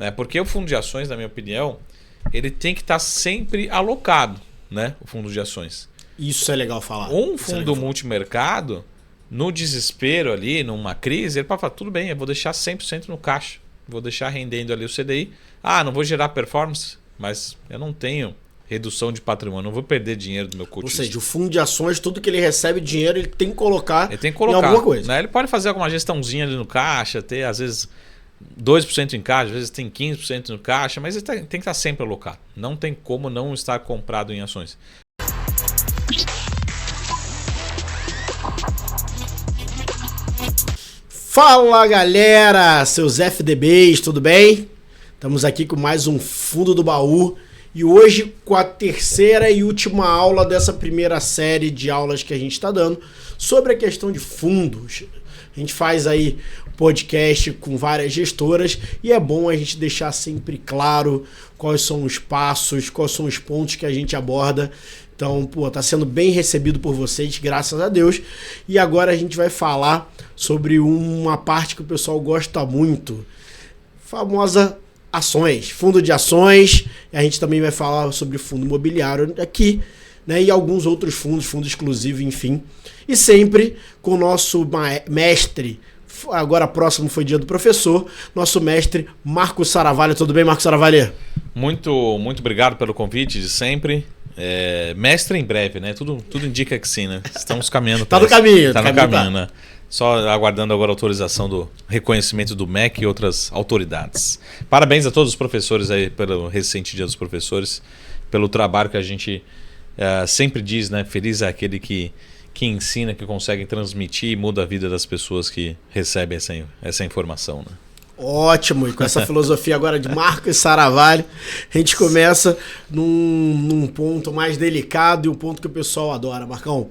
né? Porque o fundo de ações, na minha opinião, ele tem que estar sempre alocado, né? O fundo de ações. Isso é legal falar. Um fundo multimercado, no desespero ali, numa crise, ele pode falar, tudo bem, eu vou deixar 100% no caixa, vou deixar rendendo ali o CDI. Não vou gerar performance, mas eu não tenho redução de patrimônio, não vou perder dinheiro do meu cotista. Ou seja, o fundo de ações, tudo que ele recebe dinheiro, ele tem que colocar, em alguma coisa. Né? Ele pode fazer alguma gestãozinha ali no caixa, ter às vezes 2% em caixa, às vezes tem 15% no caixa, mas ele tem que estar sempre alocado. Não tem como não estar comprado em ações. Fala galera, seus FDBs, tudo bem? Estamos aqui com mais um Fundo do Baú e hoje com a terceira e última aula dessa primeira série de aulas que a gente está dando sobre a questão de fundos. A gente faz aí podcast com várias gestoras e é bom a gente deixar sempre claro quais são os passos, quais são os pontos que a gente aborda. Então, tá sendo bem recebido por vocês, graças a Deus. E agora a gente vai falar sobre uma parte que o pessoal gosta muito, famosa ações, fundo de ações. A gente também vai falar sobre fundo imobiliário aqui, né? E alguns outros fundos, fundo exclusivo, enfim. E sempre com o nosso mestre, agora próximo foi dia do professor, nosso mestre Marcos Saravalho. Tudo bem, Marcos Saravalho? Muito obrigado pelo convite de sempre. Mestre em breve, né? Tudo indica que sim, né? Estamos caminhando. Tá no caminho. Tá no caminho, né? Só aguardando agora a autorização do reconhecimento do MEC e outras autoridades. Parabéns a todos os professores aí pelo recente Dia dos Professores, pelo trabalho que a gente sempre diz, né? Feliz é aquele que ensina, que consegue transmitir e muda a vida das pessoas que recebem essa informação, né? Ótimo, e com essa filosofia agora de Marcos Saravalho, a gente começa num ponto mais delicado e um ponto que o pessoal adora, Marcão.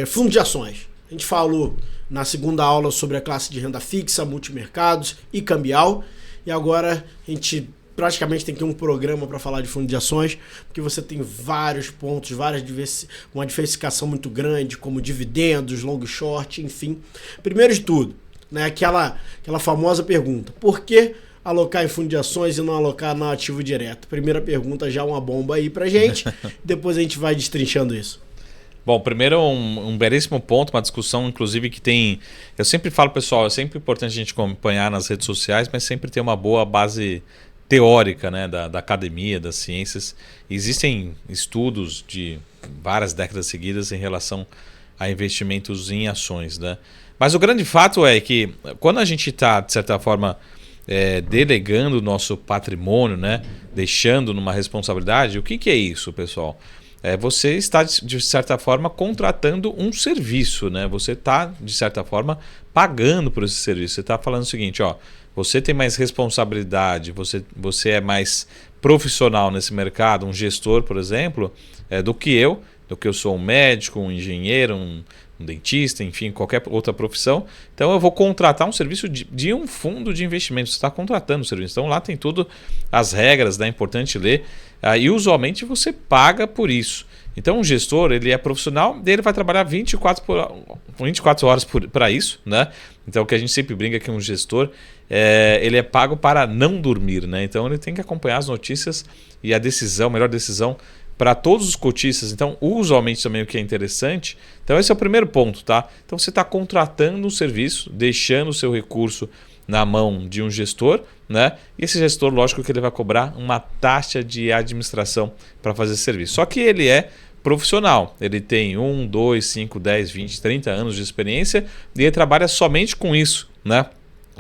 Fundo de ações. A gente falou na segunda aula sobre a classe de renda fixa, multimercados e cambial, e agora a gente praticamente tem que ter um programa para falar de fundo de ações, porque você tem vários pontos, uma diversificação muito grande, como dividendos, long short, enfim. Primeiro de tudo, né, aquela famosa pergunta: por que alocar em fundo de ações e não alocar no ativo direto? Primeira pergunta, já uma bomba aí pra gente, depois a gente vai destrinchando isso. Bom, primeiro um belíssimo ponto, uma discussão inclusive que tem... Eu sempre falo, pessoal, é sempre importante a gente acompanhar nas redes sociais, mas sempre ter uma boa base teórica, né, da academia, das ciências. Existem estudos de várias décadas seguidas em relação a investimentos em ações, né? Mas o grande fato é que quando a gente está, de certa forma, delegando o nosso patrimônio, né, deixando numa responsabilidade, o que é isso, pessoal? Você está, de certa forma, contratando um serviço, né? Você está, de certa forma, pagando por esse serviço. Você está falando o seguinte, você tem mais responsabilidade, você é mais profissional nesse mercado, um gestor, por exemplo, do que eu sou um médico, um engenheiro, um dentista, enfim, qualquer outra profissão. Então eu vou contratar um serviço de um fundo de investimento. Você está contratando o serviço. Então lá tem tudo, as regras, né? É importante ler. E usualmente você paga por isso. Então um gestor, ele é profissional, ele vai trabalhar 24 horas para isso, né? Então o que a gente sempre brinca é que um gestor, ele é pago para não dormir, né? Então ele tem que acompanhar as notícias e a melhor decisão para todos os cotistas. Então, usualmente também o que é interessante. Então, esse é o primeiro ponto, tá? Então, você está contratando um serviço, deixando o seu recurso na mão de um gestor, né? E esse gestor, lógico que ele vai cobrar uma taxa de administração para fazer esse serviço. Só que ele é profissional. Ele tem 1, 2, 5, 10, 20, 30 anos de experiência e ele trabalha somente com isso, né?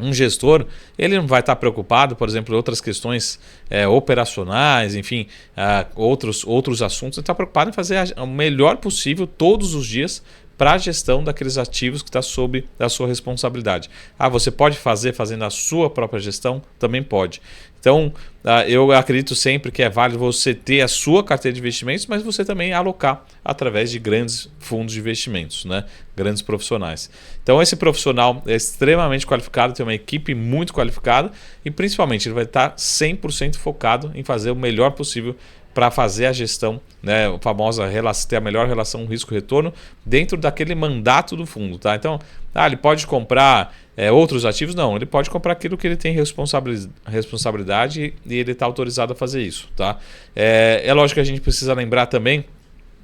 Um gestor, ele não vai estar preocupado, por exemplo, em outras questões operacionais, enfim, outros assuntos. Ele está preocupado em fazer o melhor possível todos os dias para a gestão daqueles ativos que está sob a sua responsabilidade. Você pode fazendo a sua própria gestão? Também pode. Então, eu acredito sempre que é válido você ter a sua carteira de investimentos, mas você também alocar através de grandes fundos de investimentos, né? Grandes profissionais. Então, esse profissional é extremamente qualificado, tem uma equipe muito qualificada e, principalmente, ele vai estar 100% focado em fazer o melhor possível para fazer a gestão, né, a famosa ter a melhor relação risco-retorno dentro daquele mandato do fundo. Tá? Então, ele pode comprar outros ativos? Não, ele pode comprar aquilo que ele tem responsabilidade e ele está autorizado a fazer isso. Tá? É lógico que a gente precisa lembrar também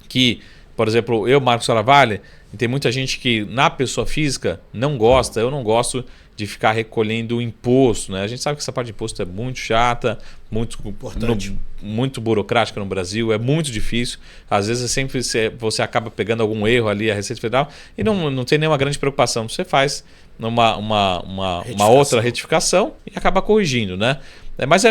que, por exemplo, Marcos Saravalli, tem muita gente que na pessoa física não gosta, eu não gosto de ficar recolhendo o imposto. Né? A gente sabe que essa parte de imposto é muito chata, muito burocrática no Brasil, é muito difícil. Às vezes você acaba pegando algum erro ali, a Receita Federal, e não tem nenhuma grande preocupação. Você faz uma outra retificação e acaba corrigindo. Né? Mas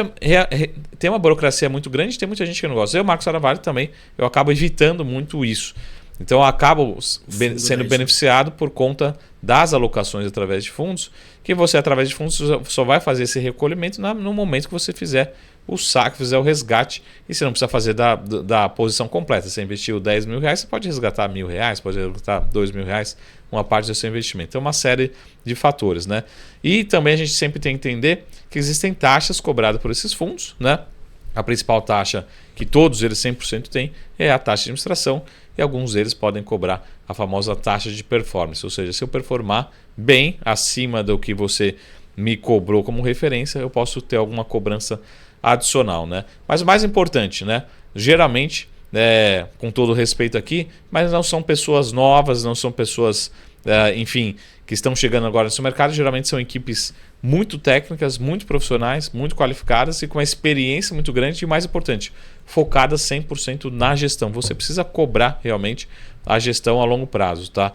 tem uma burocracia muito grande, tem muita gente que não gosta. Marcos Saravalli, também, eu acabo evitando muito isso. Então eu acabo sendo beneficiado por conta das alocações através de fundos, que você, através de fundos, só vai fazer esse recolhimento no momento que você fizer o saque, fizer o resgate, e você não precisa fazer da posição completa. Você investiu R$10.000, você pode resgatar R$1.000, pode resgatar R$2.000, uma parte do seu investimento. Então, uma série de fatores. Né? E também a gente sempre tem que entender que existem taxas cobradas por esses fundos. Né? A principal taxa que todos eles 100% têm é a taxa de administração, e alguns deles podem cobrar a famosa taxa de performance. Ou seja, se eu performar bem acima do que você me cobrou como referência, eu posso ter alguma cobrança adicional. Né? Mas o mais importante, né? Geralmente, com todo respeito aqui, mas não são pessoas novas, não são pessoas, enfim, que estão chegando agora nesse mercado. Geralmente são equipes muito técnicas, muito profissionais, muito qualificadas e com uma experiência muito grande e, mais importante, focadas 100% na gestão. Você precisa cobrar realmente a gestão a longo prazo. Tá?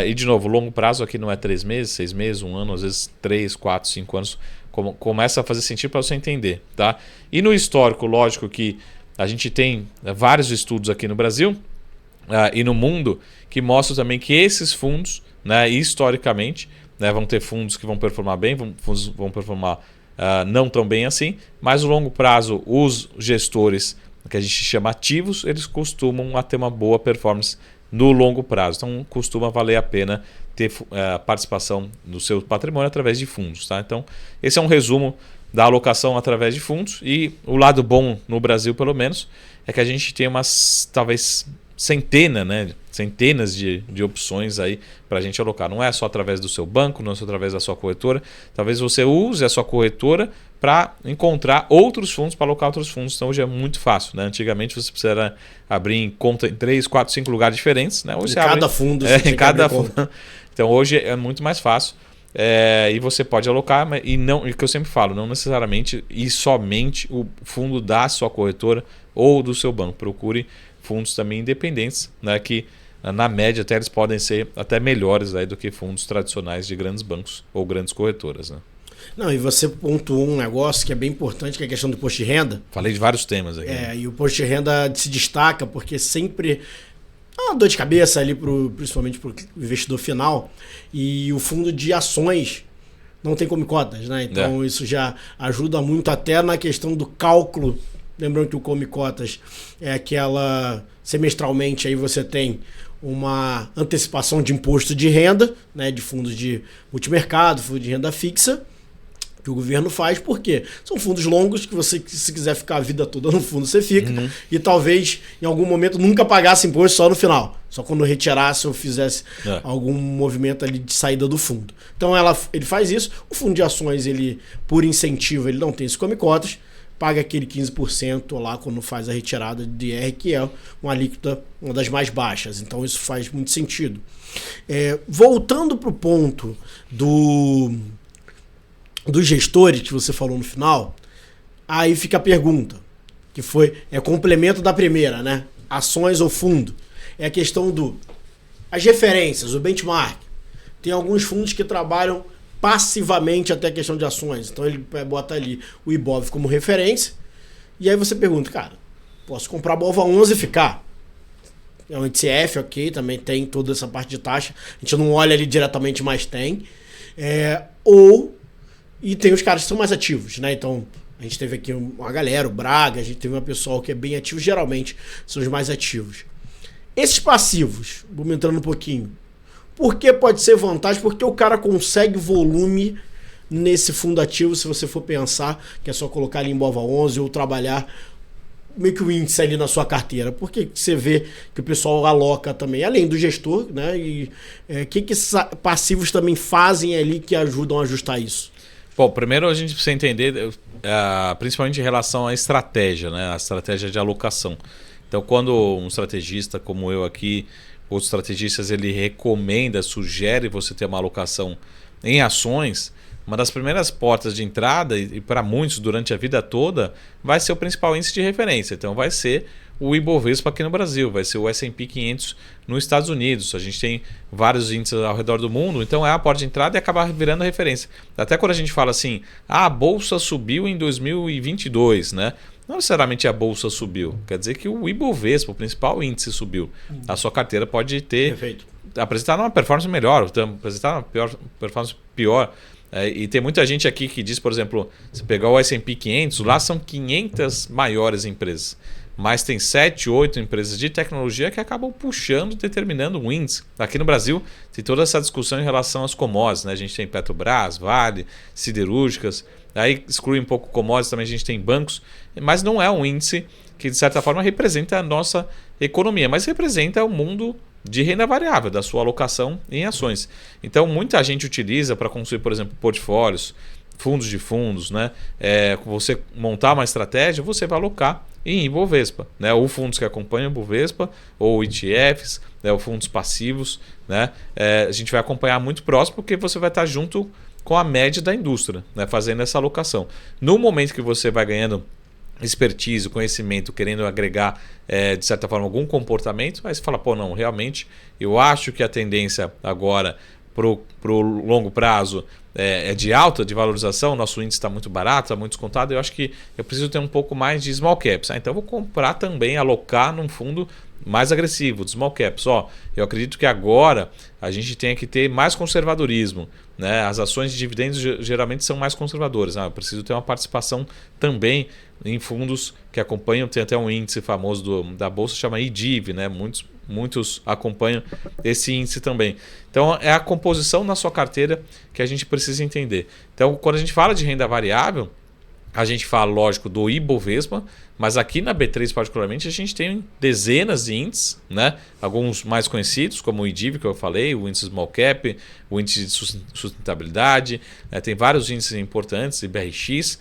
E, de novo, longo prazo aqui não é 3 meses, 6 meses, 1 ano, às vezes 3, 4, 5 anos. Começa a fazer sentido para você entender. Tá? E no histórico, lógico que a gente tem vários estudos aqui no Brasil e no mundo que mostram também que esses fundos, né, historicamente, né, vão ter fundos que vão performar bem, fundos vão performar não tão bem assim, mas no longo prazo os gestores, que a gente chama ativos, eles costumam ter uma boa performance no longo prazo. Então costuma valer a pena ter participação do seu patrimônio através de fundos. Tá? Então esse é um resumo da alocação através de fundos, e o lado bom no Brasil, pelo menos, é que a gente tem talvez centenas de opções aí para a gente alocar. Não é só através do seu banco, não é só através da sua corretora. Talvez você use a sua corretora para encontrar outros fundos, para alocar outros fundos. Então hoje é muito fácil. Né? Antigamente você precisaria abrir conta em 3, 4, 5 lugares diferentes. Né? Hoje cada fundo. Em cada fundo. Então hoje é muito mais fácil. E você pode alocar, e o que eu sempre falo, não necessariamente e somente o fundo da sua corretora ou do seu banco. Procure fundos também independentes, né, que na média até eles podem ser até melhores aí do que fundos tradicionais de grandes bancos ou grandes corretoras. Né? Não, e você pontuou um negócio que é bem importante, que é a questão do imposto de renda. Falei de vários temas aqui. E o imposto de renda se destaca porque sempre uma dor de cabeça ali, principalmente para o investidor final. E o fundo de ações não tem come cotas, né? Então isso já ajuda muito até na questão do cálculo. Lembrando que o come cotas é aquela semestralmente, aí você tem uma antecipação de imposto de renda, né, de fundos de multimercado, fundo de renda fixa, que o governo faz, porque são fundos longos que você, se quiser ficar a vida toda no fundo, você fica, e talvez em algum momento nunca pagasse imposto, só no final, só quando retirasse ou fizesse algum movimento ali de saída do fundo. Então ele faz isso. O fundo de ações, ele, por incentivo, ele não tem esse come cotas, paga aquele 15% lá quando faz a retirada de DR, que é uma alíquota, uma das mais baixas. Então isso faz muito sentido. Voltando para o ponto dos gestores que você falou no final, aí fica a pergunta, que é complemento da primeira, né? Ações ou fundo. É a questão as referências, o benchmark. Tem alguns fundos que trabalham passivamente até a questão de ações. Então ele bota ali o Ibov como referência, e aí você pergunta, cara, posso comprar Bova 11 e ficar? É um ETF, ok, também tem toda essa parte de taxa. A gente não olha ali diretamente, mas tem. E tem os caras que são mais ativos, né? Então, a gente teve aqui uma galera, o Braga, a gente teve uma pessoal que é bem ativo, geralmente são os mais ativos. Esses passivos, vamos entrando um pouquinho, por que pode ser vantagem? Porque o cara consegue volume nesse fundo ativo, se você for pensar, que é só colocar ali em Bova 11 ou trabalhar meio que o índice ali na sua carteira? Por que você vê que o pessoal aloca também, além do gestor, né? E que passivos também fazem ali que ajudam a ajustar isso? Bom, primeiro a gente precisa entender, principalmente em relação à estratégia, né? A estratégia de alocação. Então, quando um estrategista como eu aqui, outros estrategistas, ele recomenda, sugere você ter uma alocação em ações, uma das primeiras portas de entrada, e para muitos durante a vida toda, vai ser o principal índice de referência. Então vai ser o Ibovespa aqui no Brasil, vai ser o S&P 500 nos Estados Unidos. A gente tem vários índices ao redor do mundo, então é a porta de entrada e acaba virando a referência. Até quando a gente fala assim, a bolsa subiu em 2022, né? Não necessariamente a bolsa subiu, quer dizer que o Ibovespa, o principal índice, subiu. A sua carteira pode ter apresentar uma performance melhor, apresentar uma performance pior. E tem muita gente aqui que diz, por exemplo, se pegar o S&P 500, lá são 500 maiores empresas, mas tem 7, 8 empresas de tecnologia que acabam puxando, determinando um índice. Aqui no Brasil tem toda essa discussão em relação às commodities, né? A gente tem Petrobras, Vale, siderúrgicas, aí exclui um pouco commodities, também a gente tem bancos, mas não é um índice que de certa forma representa a nossa economia, mas representa o mundo de renda variável, da sua alocação em ações. Então muita gente utiliza para construir, por exemplo, portfólios, fundos de fundos, né? Você montar uma estratégia, você vai alocar em Ibovespa, né? Ou fundos que acompanham o Ibovespa, ou ETFs, né? Ou fundos passivos, né? A gente vai acompanhar muito próximo porque você vai estar junto com a média da indústria, né? Fazendo essa alocação. No momento que você vai ganhando expertise, conhecimento, querendo agregar de certa forma algum comportamento, aí você fala, pô, não, realmente eu acho que a tendência agora pro longo prazo é de alta, de valorização, nosso índice está muito barato, está muito descontado, eu acho que eu preciso ter um pouco mais de small caps. Então eu vou comprar também, alocar num fundo mais agressivo, de small caps. Eu acredito que agora a gente tem que ter mais conservadorismo, né? As ações de dividendos geralmente são mais conservadoras. Eu preciso ter uma participação também em fundos que acompanham, tem até um índice famoso da Bolsa, chama IDIV, né? Muitos acompanham esse índice também. Então é a composição na sua carteira que a gente precisa entender. Então quando a gente fala de renda variável, a gente fala, lógico, do Ibovespa, mas aqui na B3 particularmente a gente tem dezenas de índices, né? Alguns mais conhecidos, como o IDIV que eu falei, o índice Small Cap, o índice de sustentabilidade, tem vários índices importantes, IBRX,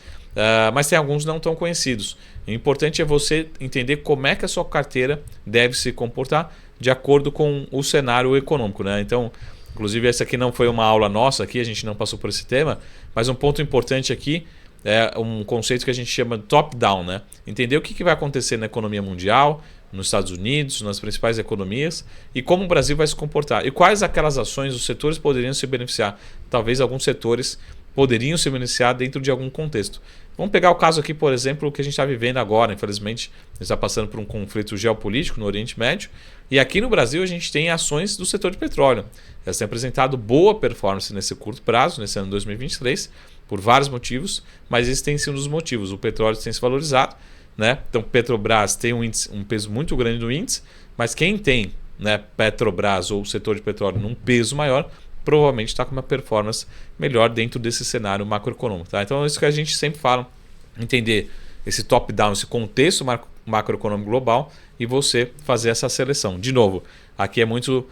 mas tem alguns não tão conhecidos. O importante é você entender como é que a sua carteira deve se comportar de acordo com o cenário econômico, né? Então, inclusive essa aqui não foi uma aula nossa aqui, a gente não passou por esse tema, mas um ponto importante aqui é um conceito que a gente chama de top-down, né? Entender o que vai acontecer na economia mundial, nos Estados Unidos, nas principais economias, e como o Brasil vai se comportar. E quais aquelas ações, os setores poderiam se beneficiar. Talvez alguns setores poderiam se beneficiar dentro de algum contexto. Vamos pegar o caso aqui, por exemplo, que a gente está vivendo agora. Infelizmente, a gente está passando por um conflito geopolítico no Oriente Médio. E aqui no Brasil a gente tem ações do setor de petróleo. Elas têm apresentado boa performance nesse curto prazo, nesse ano de 2023, por vários motivos, mas esse tem sido um dos motivos. O petróleo tem se valorizado, né? Então Petrobras tem um peso muito grande no índice, mas quem tem, né, Petrobras ou o setor de petróleo num peso maior, provavelmente está com uma performance melhor dentro desse cenário macroeconômico. Tá? Então é isso que a gente sempre fala, entender esse top-down, esse contexto macroeconômico global e você fazer essa seleção. De novo, aqui é muito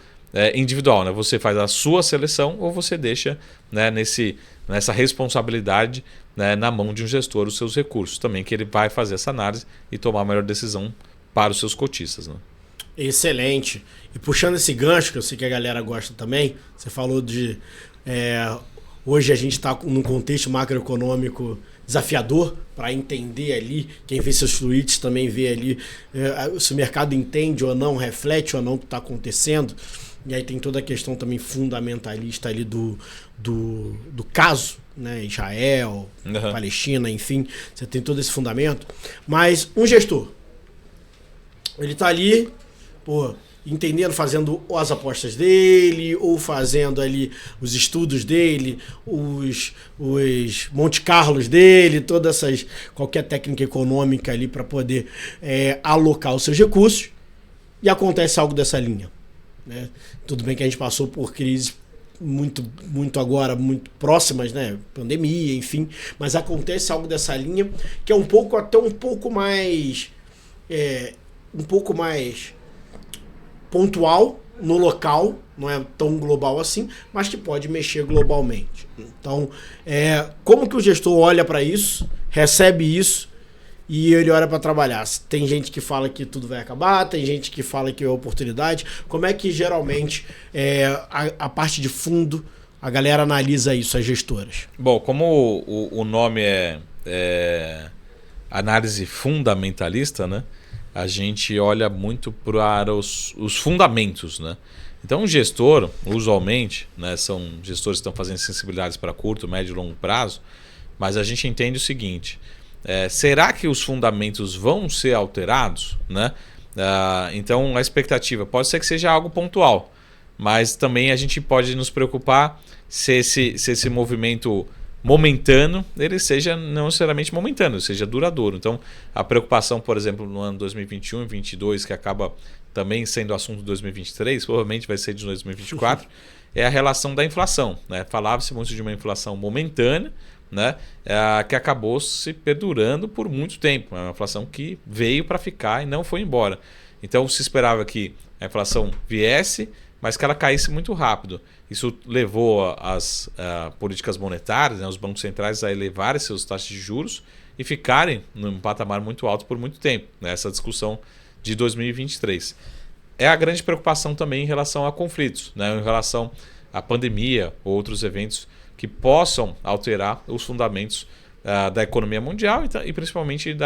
individual, né? Você faz a sua seleção ou você deixa, né, nessa responsabilidade, né, na mão de um gestor os seus recursos também, que ele vai fazer essa análise e tomar a melhor decisão para os seus cotistas, né? Excelente. E puxando esse gancho, que eu sei que a galera gosta também, você falou de... hoje a gente está num contexto macroeconômico desafiador para entender ali, quem vê seus tweets também vê ali se o mercado entende ou não, reflete ou não o que está acontecendo. E aí tem toda a questão também fundamentalista ali do caso, né? Israel, Palestina, enfim, você tem todo esse fundamento. Mas um gestor, ele está ali, entendendo, fazendo as apostas dele, ou fazendo ali os estudos dele, os Monte Carlos dele, qualquer técnica econômica ali para poder alocar os seus recursos, e acontece algo dessa linha, né? Tudo bem que a gente passou por crises muito agora, muito próximas, né? Pandemia, enfim, mas acontece algo dessa linha que é até um pouco mais um pouco mais pontual no local, não é tão global assim, mas que pode mexer globalmente. Então, como que o gestor olha para isso, recebe isso e ele olha para trabalhar? Tem gente que fala que tudo vai acabar, tem gente que fala que é oportunidade. Como é que geralmente a parte de fundo, a galera analisa isso, as gestoras? Bom, como o nome é análise fundamentalista, né? A gente olha muito para os fundamentos, né? Então, um gestor, usualmente, né, são gestores que estão fazendo sensibilidades para curto, médio e longo prazo, mas a gente entende o seguinte: será que os fundamentos vão ser alterados, né? Então, a expectativa pode ser que seja algo pontual, mas também a gente pode nos preocupar se esse movimento momentâneo, ele seja não necessariamente momentâneo, seja duradouro. Então, a preocupação, por exemplo, no ano 2021 e 2022, que acaba também sendo assunto de 2023, provavelmente vai ser de 2024, é a relação da inflação, né? Falava-se muito de uma inflação momentânea, né? Que acabou se perdurando por muito tempo. É uma inflação que veio para ficar e não foi embora. Então, se esperava que a inflação viesse, mas que ela caísse muito rápido. Isso levou as políticas monetárias, né, os bancos centrais, a elevarem seus taxas de juros e ficarem num patamar muito alto por muito tempo, né, essa discussão de 2023. É a grande preocupação também em relação a conflitos, né, em relação à pandemia ou outros eventos que possam alterar os fundamentos da economia mundial e principalmente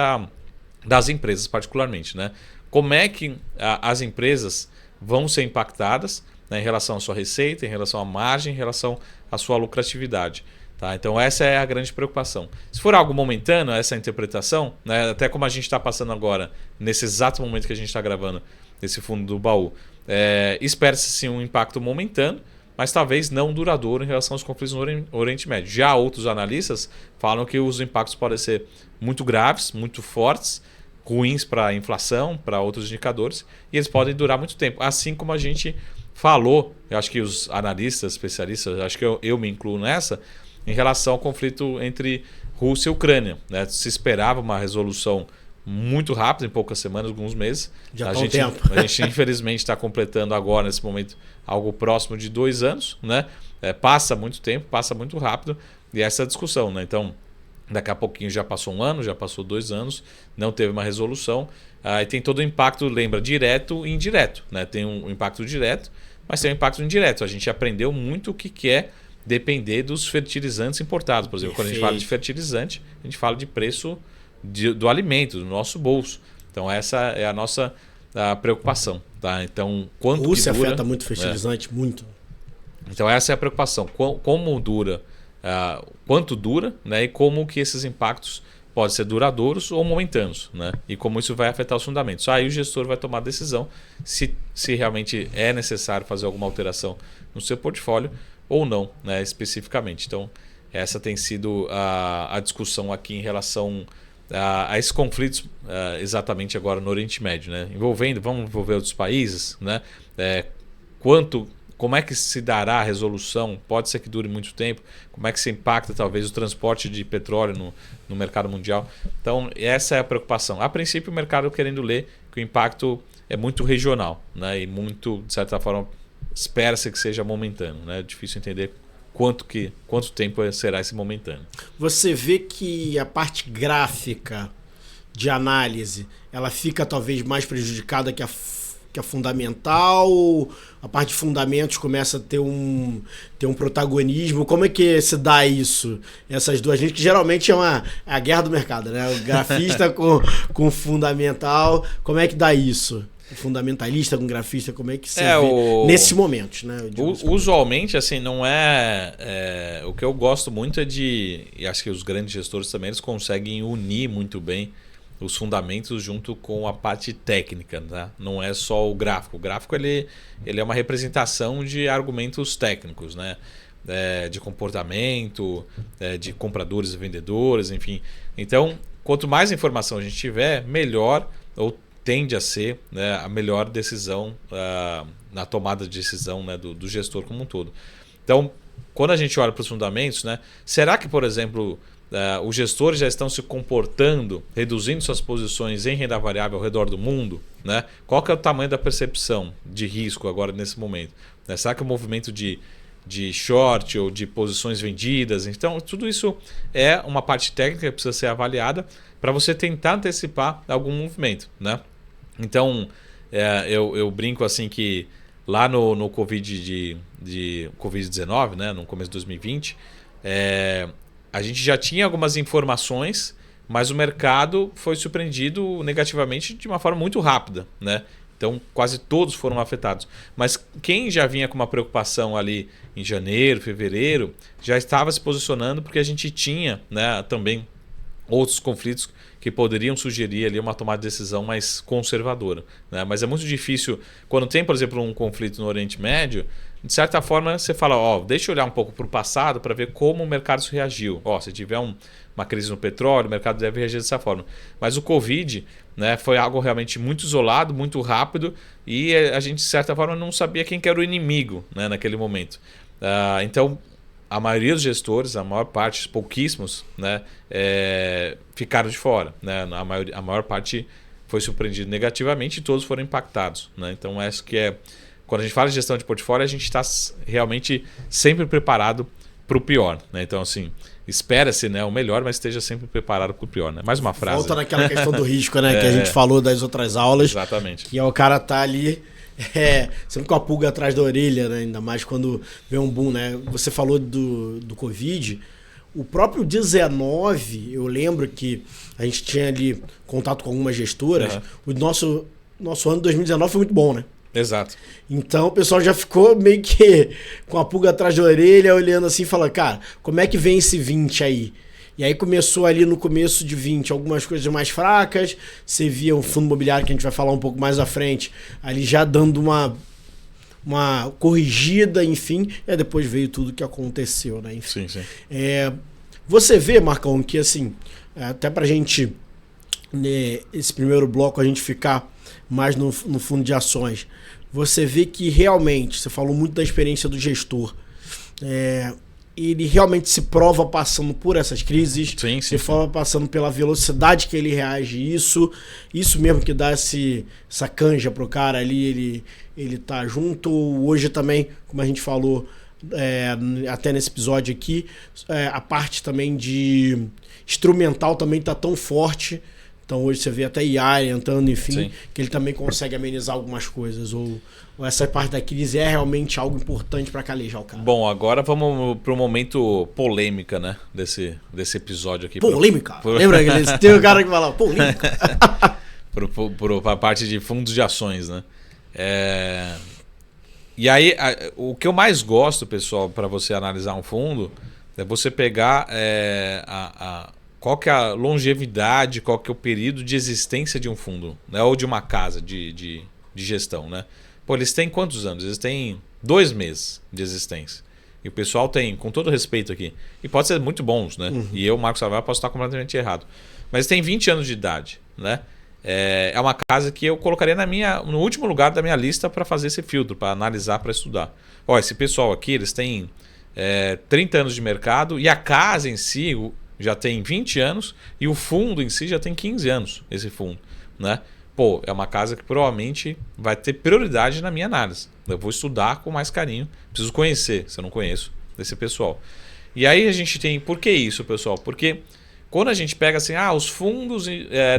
das empresas particularmente, né? Como é que as empresas vão ser impactadas, né, em relação à sua receita, em relação à margem, em relação à sua lucratividade. Tá? Então essa é a grande preocupação. Se for algo momentâneo, essa interpretação, né, até como a gente está passando agora, nesse exato momento que a gente está gravando esse fundo do baú, espera-se sim um impacto momentâneo, mas talvez não duradouro em relação aos conflitos no Oriente Médio. Já outros analistas falam que os impactos podem ser muito graves, muito fortes, ruins para a inflação, para outros indicadores, e eles podem durar muito tempo. Assim como a gente falou, eu acho que os analistas, especialistas, acho que eu me incluo nessa, em relação ao conflito entre Rússia e Ucrânia, né? Se esperava uma resolução muito rápida, em poucas semanas, alguns meses. Já está um tempo. A gente infelizmente está completando agora, nesse momento, algo próximo de 2 anos, né? Passa muito tempo, passa muito rápido, e essa discussão, né? Então, daqui a pouquinho já passou 1 ano, já passou 2 anos, não teve uma resolução. E tem todo o impacto, lembra, direto e indireto, né? Tem um impacto direto, mas tem um impacto indireto. A gente aprendeu muito o que é depender dos fertilizantes importados. Por exemplo, quando a gente fala de fertilizante, a gente fala de preço do alimento, do nosso bolso. Então essa é a nossa preocupação. Tá? Então, quanto a Rússia que dura, afeta muito fertilizante, muito. Então essa é a preocupação. Como dura, quanto dura, né? E como que esses impactos podem ser duradouros ou momentâneos, né? E como isso vai afetar os fundamentos. Aí o gestor vai tomar a decisão se realmente é necessário fazer alguma alteração no seu portfólio ou não, né? Especificamente. Então essa tem sido a discussão aqui em relação a esses conflitos exatamente agora no Oriente Médio, né? Vamos envolver outros países, né? Como é que se dará a resolução? Pode ser que dure muito tempo. Como é que se impacta talvez o transporte de petróleo no mercado mundial? Então essa é a preocupação. A princípio o mercado querendo ler que o impacto é muito regional, né? E muito, de certa forma, espera-se que seja momentâneo, né? É difícil entender quanto tempo será esse momentâneo. Você vê que a parte gráfica de análise, ela fica talvez mais prejudicada que a fundamental, a parte de fundamentos começa a ter um protagonismo. Como é que se dá isso? Essas duas gente que geralmente é a guerra do mercado, né? O grafista com o fundamental. Como é que dá isso? O fundamentalista com o grafista, como é que você vê nesses momentos, né? Usualmente, assim, não o que eu gosto muito e acho que os grandes gestores também, eles conseguem unir muito bem os fundamentos junto com a parte técnica, tá? Não é só o gráfico. O gráfico ele é uma representação de argumentos técnicos, né? De comportamento, de compradores e vendedores, enfim. Então, quanto mais informação a gente tiver, melhor ou tende a ser, né, a melhor decisão na tomada de decisão, né, do gestor como um todo. Então, quando a gente olha para os fundamentos, né, será que, por exemplo, os gestores já estão se comportando, reduzindo suas posições em renda variável ao redor do mundo, né? Qual que é o tamanho da percepção de risco agora nesse momento? Né? Será que o movimento de short ou de posições vendidas? Então, tudo isso é uma parte técnica que precisa ser avaliada para você tentar antecipar algum movimento, né? Então, eu brinco assim que lá no Covid de Covid-19, né, no começo de 2020, a gente já tinha algumas informações, mas o mercado foi surpreendido negativamente de uma forma muito rápida, né? Então, quase todos foram afetados. Mas quem já vinha com uma preocupação ali em janeiro, fevereiro, já estava se posicionando porque a gente tinha, né, também outros conflitos que poderiam sugerir ali uma tomada de decisão mais conservadora, né? Mas é muito difícil, quando tem, por exemplo, um conflito no Oriente Médio, de certa forma você fala, deixa eu olhar um pouco para o passado para ver como o mercado reagiu. Se tiver uma crise no petróleo, o mercado deve reagir dessa forma. Mas o Covid, né, foi algo realmente muito isolado, muito rápido, e a gente, de certa forma, não sabia quem que era o inimigo, né, naquele momento. Então, a maioria dos gestores, a maior parte, pouquíssimos, né, ficaram de fora, né? A maior parte foi surpreendida negativamente e todos foram impactados, né? Então, acho que quando a gente fala de gestão de portfólio, a gente está realmente sempre preparado para o pior, né? Então, assim, espera-se, né, o melhor, mas esteja sempre preparado para o pior, né? Mais uma frase. Volta naquela questão do risco, né, que a gente falou das outras aulas. Exatamente. Que o cara tá ali sempre com a pulga atrás da orelha, né? Ainda mais quando vê um boom, né? Você falou do Covid. O próprio 19, eu lembro que a gente tinha ali contato com algumas gestoras. O nosso ano de 2019 foi muito bom, né? Exato. Então o pessoal já ficou meio que com a pulga atrás da orelha, olhando assim e falando, cara, como é que vem esse 20 aí? E aí começou ali no começo de 20 algumas coisas mais fracas, você via um fundo imobiliário que a gente vai falar um pouco mais à frente, ali já dando uma corrigida, enfim, e aí depois veio tudo que aconteceu, né? Enfim. Sim. Você vê, Marcão, que assim, até pra gente, né, esse primeiro bloco, a gente ficar mais no fundo de ações, você vê que realmente, você falou muito da experiência do gestor, ele realmente se prova passando por essas crises, se prova passando pela velocidade que ele reage, isso mesmo que dá essa canja pro cara ali, ele tá junto. Hoje também, como a gente falou até nesse episódio aqui, a parte também de instrumental também tá tão forte. Então hoje você vê até IA entrando, enfim, que ele também consegue amenizar algumas coisas. Ou essa parte da crise é realmente algo importante para calejar o cara. Bom, agora vamos para o momento polêmica, né? Desse episódio aqui. Polêmica? Lembra que tem um cara que fala polêmica? Para a parte de fundos de ações, né? E aí, o que eu mais gosto, pessoal, para você analisar um fundo, é você pegar qual que é a longevidade, qual que é o período de existência de um fundo, né? Ou de uma casa de gestão, né? Pô, eles têm quantos anos? Eles têm 2 meses de existência. E o pessoal tem, com todo respeito aqui, e pode ser muito bons, né? Uhum. E eu, Marcos Salvar, posso estar completamente errado. Mas tem 20 anos de idade, né? É uma casa que eu colocaria no último lugar da minha lista para fazer esse filtro, para analisar, para estudar. Ó, esse pessoal aqui, eles têm 30 anos de mercado e a casa em si já tem 20 anos e o fundo em si já tem 15 anos, esse fundo, né? Pô, é uma casa que provavelmente vai ter prioridade na minha análise. Eu vou estudar com mais carinho, preciso conhecer, se eu não conheço, desse pessoal. E aí a gente tem... Por que isso, pessoal? Porque quando a gente pega assim, os fundos,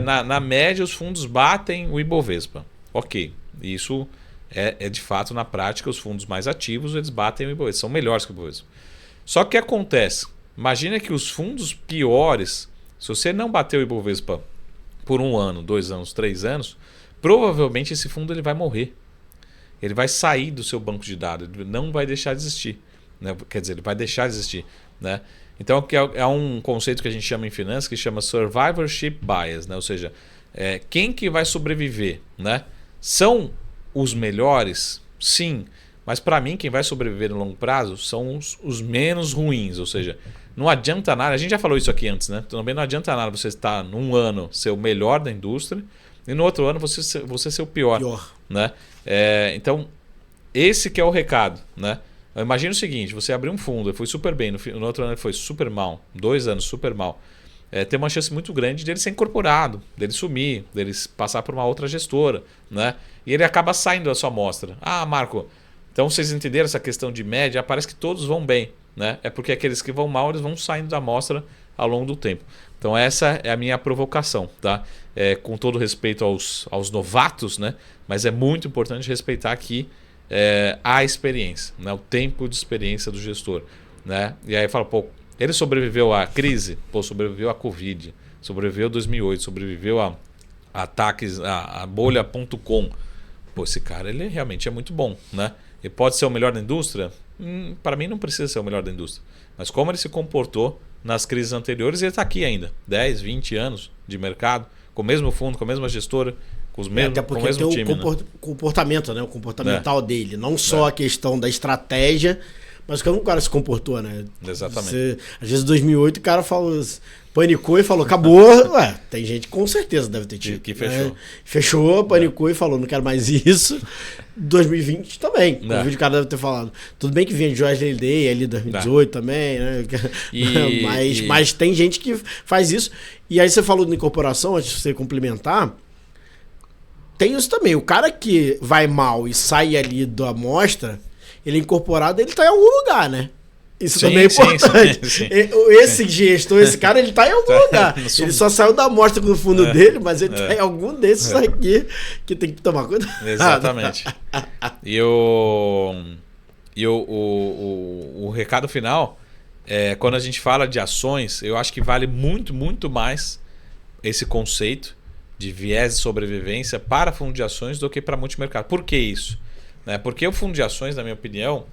na média os fundos batem o Ibovespa. Ok, isso é de fato na prática, os fundos mais ativos eles batem o Ibovespa, são melhores que o Ibovespa. Só que acontece, imagina que os fundos piores, se você não bater o Ibovespa por 1 ano, 2 anos, 3 anos, provavelmente esse fundo ele vai morrer. Ele vai sair do seu banco de dados, ele não vai deixar de existir, né? Quer dizer, ele vai deixar de existir, né? Então é um conceito que a gente chama em finanças que chama survivorship bias, né? Ou seja, quem que vai sobreviver, né? São os melhores? Sim, mas para mim quem vai sobreviver no longo prazo são os menos ruins, ou seja, não adianta nada, a gente já falou isso aqui antes, né? Também não adianta nada você estar num ano ser o melhor da indústria e no outro ano você ser o pior. Né? Então, esse que é o recado, né? Imagina o seguinte, você abriu um fundo, foi super bem, no outro ano ele foi super mal, 2 anos super mal. Tem uma chance muito grande dele ser incorporado, dele sumir, dele passar por uma outra gestora, né? E ele acaba saindo da sua amostra. Ah, Marco, então vocês entenderam essa questão de média? Parece que todos vão bem, né? É porque aqueles que vão mal, eles vão saindo da amostra ao longo do tempo. Então essa é a minha provocação, tá? Com todo respeito aos novatos, né? Mas é muito importante respeitar aqui a experiência, né? O tempo de experiência do gestor, né? E aí fala, pô, ele sobreviveu à crise, pô, sobreviveu à Covid, sobreviveu a 2008, sobreviveu a ataques, a bolha.com. Pô, esse cara ele realmente é muito bom, né? Ele pode ser o melhor da indústria? Para mim não precisa ser o melhor da indústria. Mas como ele se comportou nas crises anteriores, ele está aqui ainda. 10, 20 anos de mercado, com o mesmo fundo, com a mesma gestora, com os mesmos, até porque com o mesmo tem time. O comportamento, né? O comportamental dele. Não só a questão da estratégia, mas como o cara se comportou, né? Exatamente. Às vezes em 2008 o cara falou, panicou e falou, acabou. Ué, tem gente que com certeza deve ter tido. Que fechou. Fechou, panicou e falou, não quero mais isso. 2020 também. O vídeo o cara deve ter falado. Tudo bem que vinha de Joyce Day ali 2018 também, né? Mas tem gente que faz isso. E aí você falou de incorporação, antes de você complementar. Tem isso também. O cara que vai mal e sai ali da amostra, ele é incorporado, ele tá em algum lugar, né? Isso também é importante. Sim. Esse gestor, esse cara, ele tá em algum lugar. Ele só saiu da amostra no fundo dele, mas ele tá em algum desses aqui que tem que tomar cuidado. Exatamente. E o recado final, quando a gente fala de ações, eu acho que vale muito, muito mais esse conceito de viés de sobrevivência para fundo de ações do que para multimercado. Por que isso? Porque o fundo de ações, na minha opinião,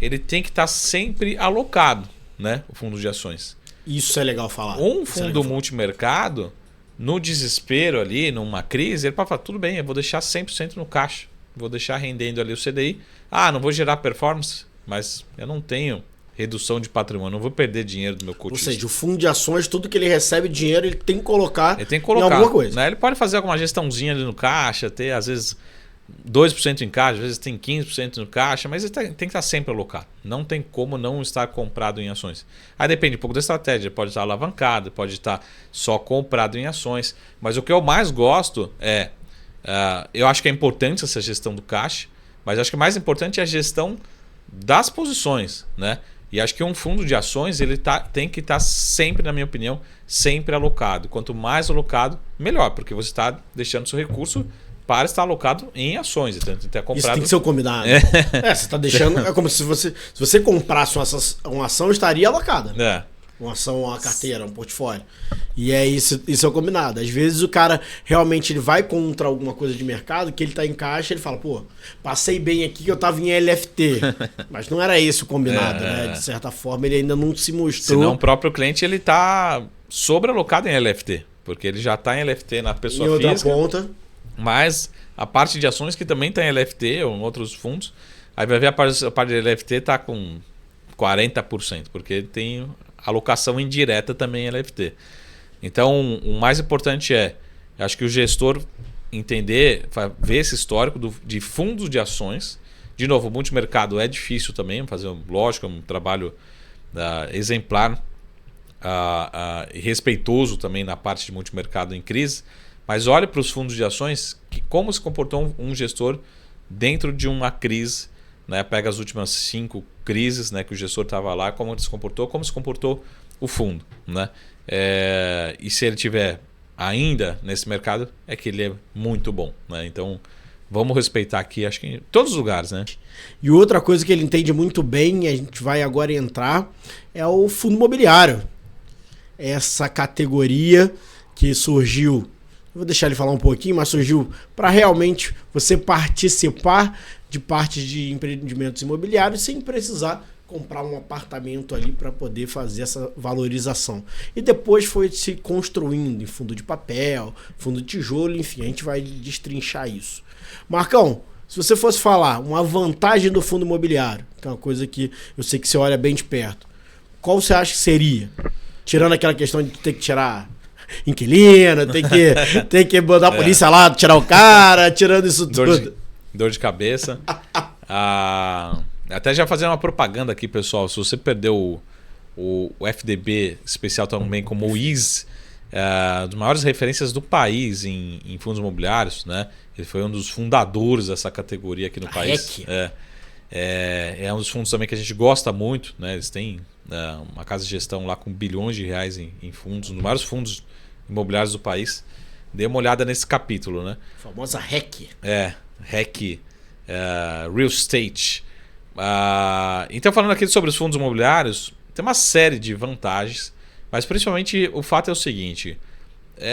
ele tem que estar sempre alocado, né? O fundo de ações. Isso é legal falar. Um fundo multimercado, no desespero ali, numa crise, ele pode falar, tudo bem, eu vou deixar 100% no caixa. Vou deixar rendendo ali o CDI. Ah, não vou gerar performance, mas eu não tenho redução de patrimônio, não vou perder dinheiro do meu cotista. Ou seja, o fundo de ações, tudo que ele recebe dinheiro, ele tem que colocar, em alguma coisa. Né? Ele pode fazer alguma gestãozinha ali no caixa, ter às vezes 2% em caixa, às vezes tem 15% no caixa, mas ele tem que estar sempre alocado. Não tem como não estar comprado em ações. Aí depende um pouco da estratégia, pode estar alavancado, pode estar só comprado em ações. Mas o que eu mais gosto eu acho que é importante essa gestão do caixa, mas acho que o mais importante é a gestão das posições, né? E acho que um fundo de ações ele tem que estar sempre, na minha opinião, sempre alocado. Quanto mais alocado, melhor, porque você está deixando seu recurso para estar alocado em ações. Então, ter comprado... Isso tem que ser o combinado. Você está deixando... É como se você comprasse uma ação, estaria alocada. Uma ação, uma carteira, um portfólio. E isso é o combinado. Às vezes o cara realmente ele vai contra alguma coisa de mercado, que ele está em caixa, ele fala, pô, passei bem aqui que eu estava em LFT. Mas não era esse o combinado, né? De certa forma, ele ainda não se mostrou... Senão o próprio cliente ele está sobrealocado em LFT, porque ele já está em LFT na pessoa física. Em outra ponta... Mas a parte de ações que também está em LFT ou em outros fundos, aí vai ver a parte de LFT está com 40%, porque tem alocação indireta também em LFT. Então, o mais importante acho que o gestor entender, ver esse histórico de fundos de ações. De novo, o multimercado é difícil também, fazer lógico, um trabalho exemplar e respeitoso também na parte de multimercado em crise. Mas olhe para os fundos de ações, como se comportou um gestor dentro de uma crise, né? Pega as últimas 5 crises, né, que o gestor estava lá, como ele se comportou o fundo. Né? E se ele tiver ainda nesse mercado, é que ele é muito bom. Né? Então, vamos respeitar aqui, acho que em todos os lugares. Né? E outra coisa que ele entende muito bem, e a gente vai agora entrar, é o fundo imobiliário. Essa categoria que surgiu... Vou deixar ele falar um pouquinho, mas surgiu para realmente você participar de parte de empreendimentos imobiliários sem precisar comprar um apartamento ali para poder fazer essa valorização. E depois foi se construindo em fundo de papel, fundo de tijolo, enfim, a gente vai destrinchar isso. Marcão, se você fosse falar uma vantagem do fundo imobiliário, que é uma coisa que eu sei que você olha bem de perto, qual você acha que seria? Tirando aquela questão de ter que tirar... inquilino, tem que mandar a polícia lá, tirar o cara, tirando isso tudo. Dor de cabeça. Até já fazendo uma propaganda aqui, pessoal. Se você perdeu o FDB especial também como o IS, das maiores referências do país em fundos imobiliários, né? Ele foi um dos fundadores dessa categoria aqui no país. É um dos fundos também que a gente gosta muito, né? Eles têm uma casa de gestão lá com bilhões de reais em fundos, um dos maiores fundos imobiliários do país. Dê uma olhada nesse capítulo, né? A famosa REC. REC, Real Estate. Então, falando aqui sobre os fundos imobiliários, tem uma série de vantagens, mas principalmente o fato é o seguinte: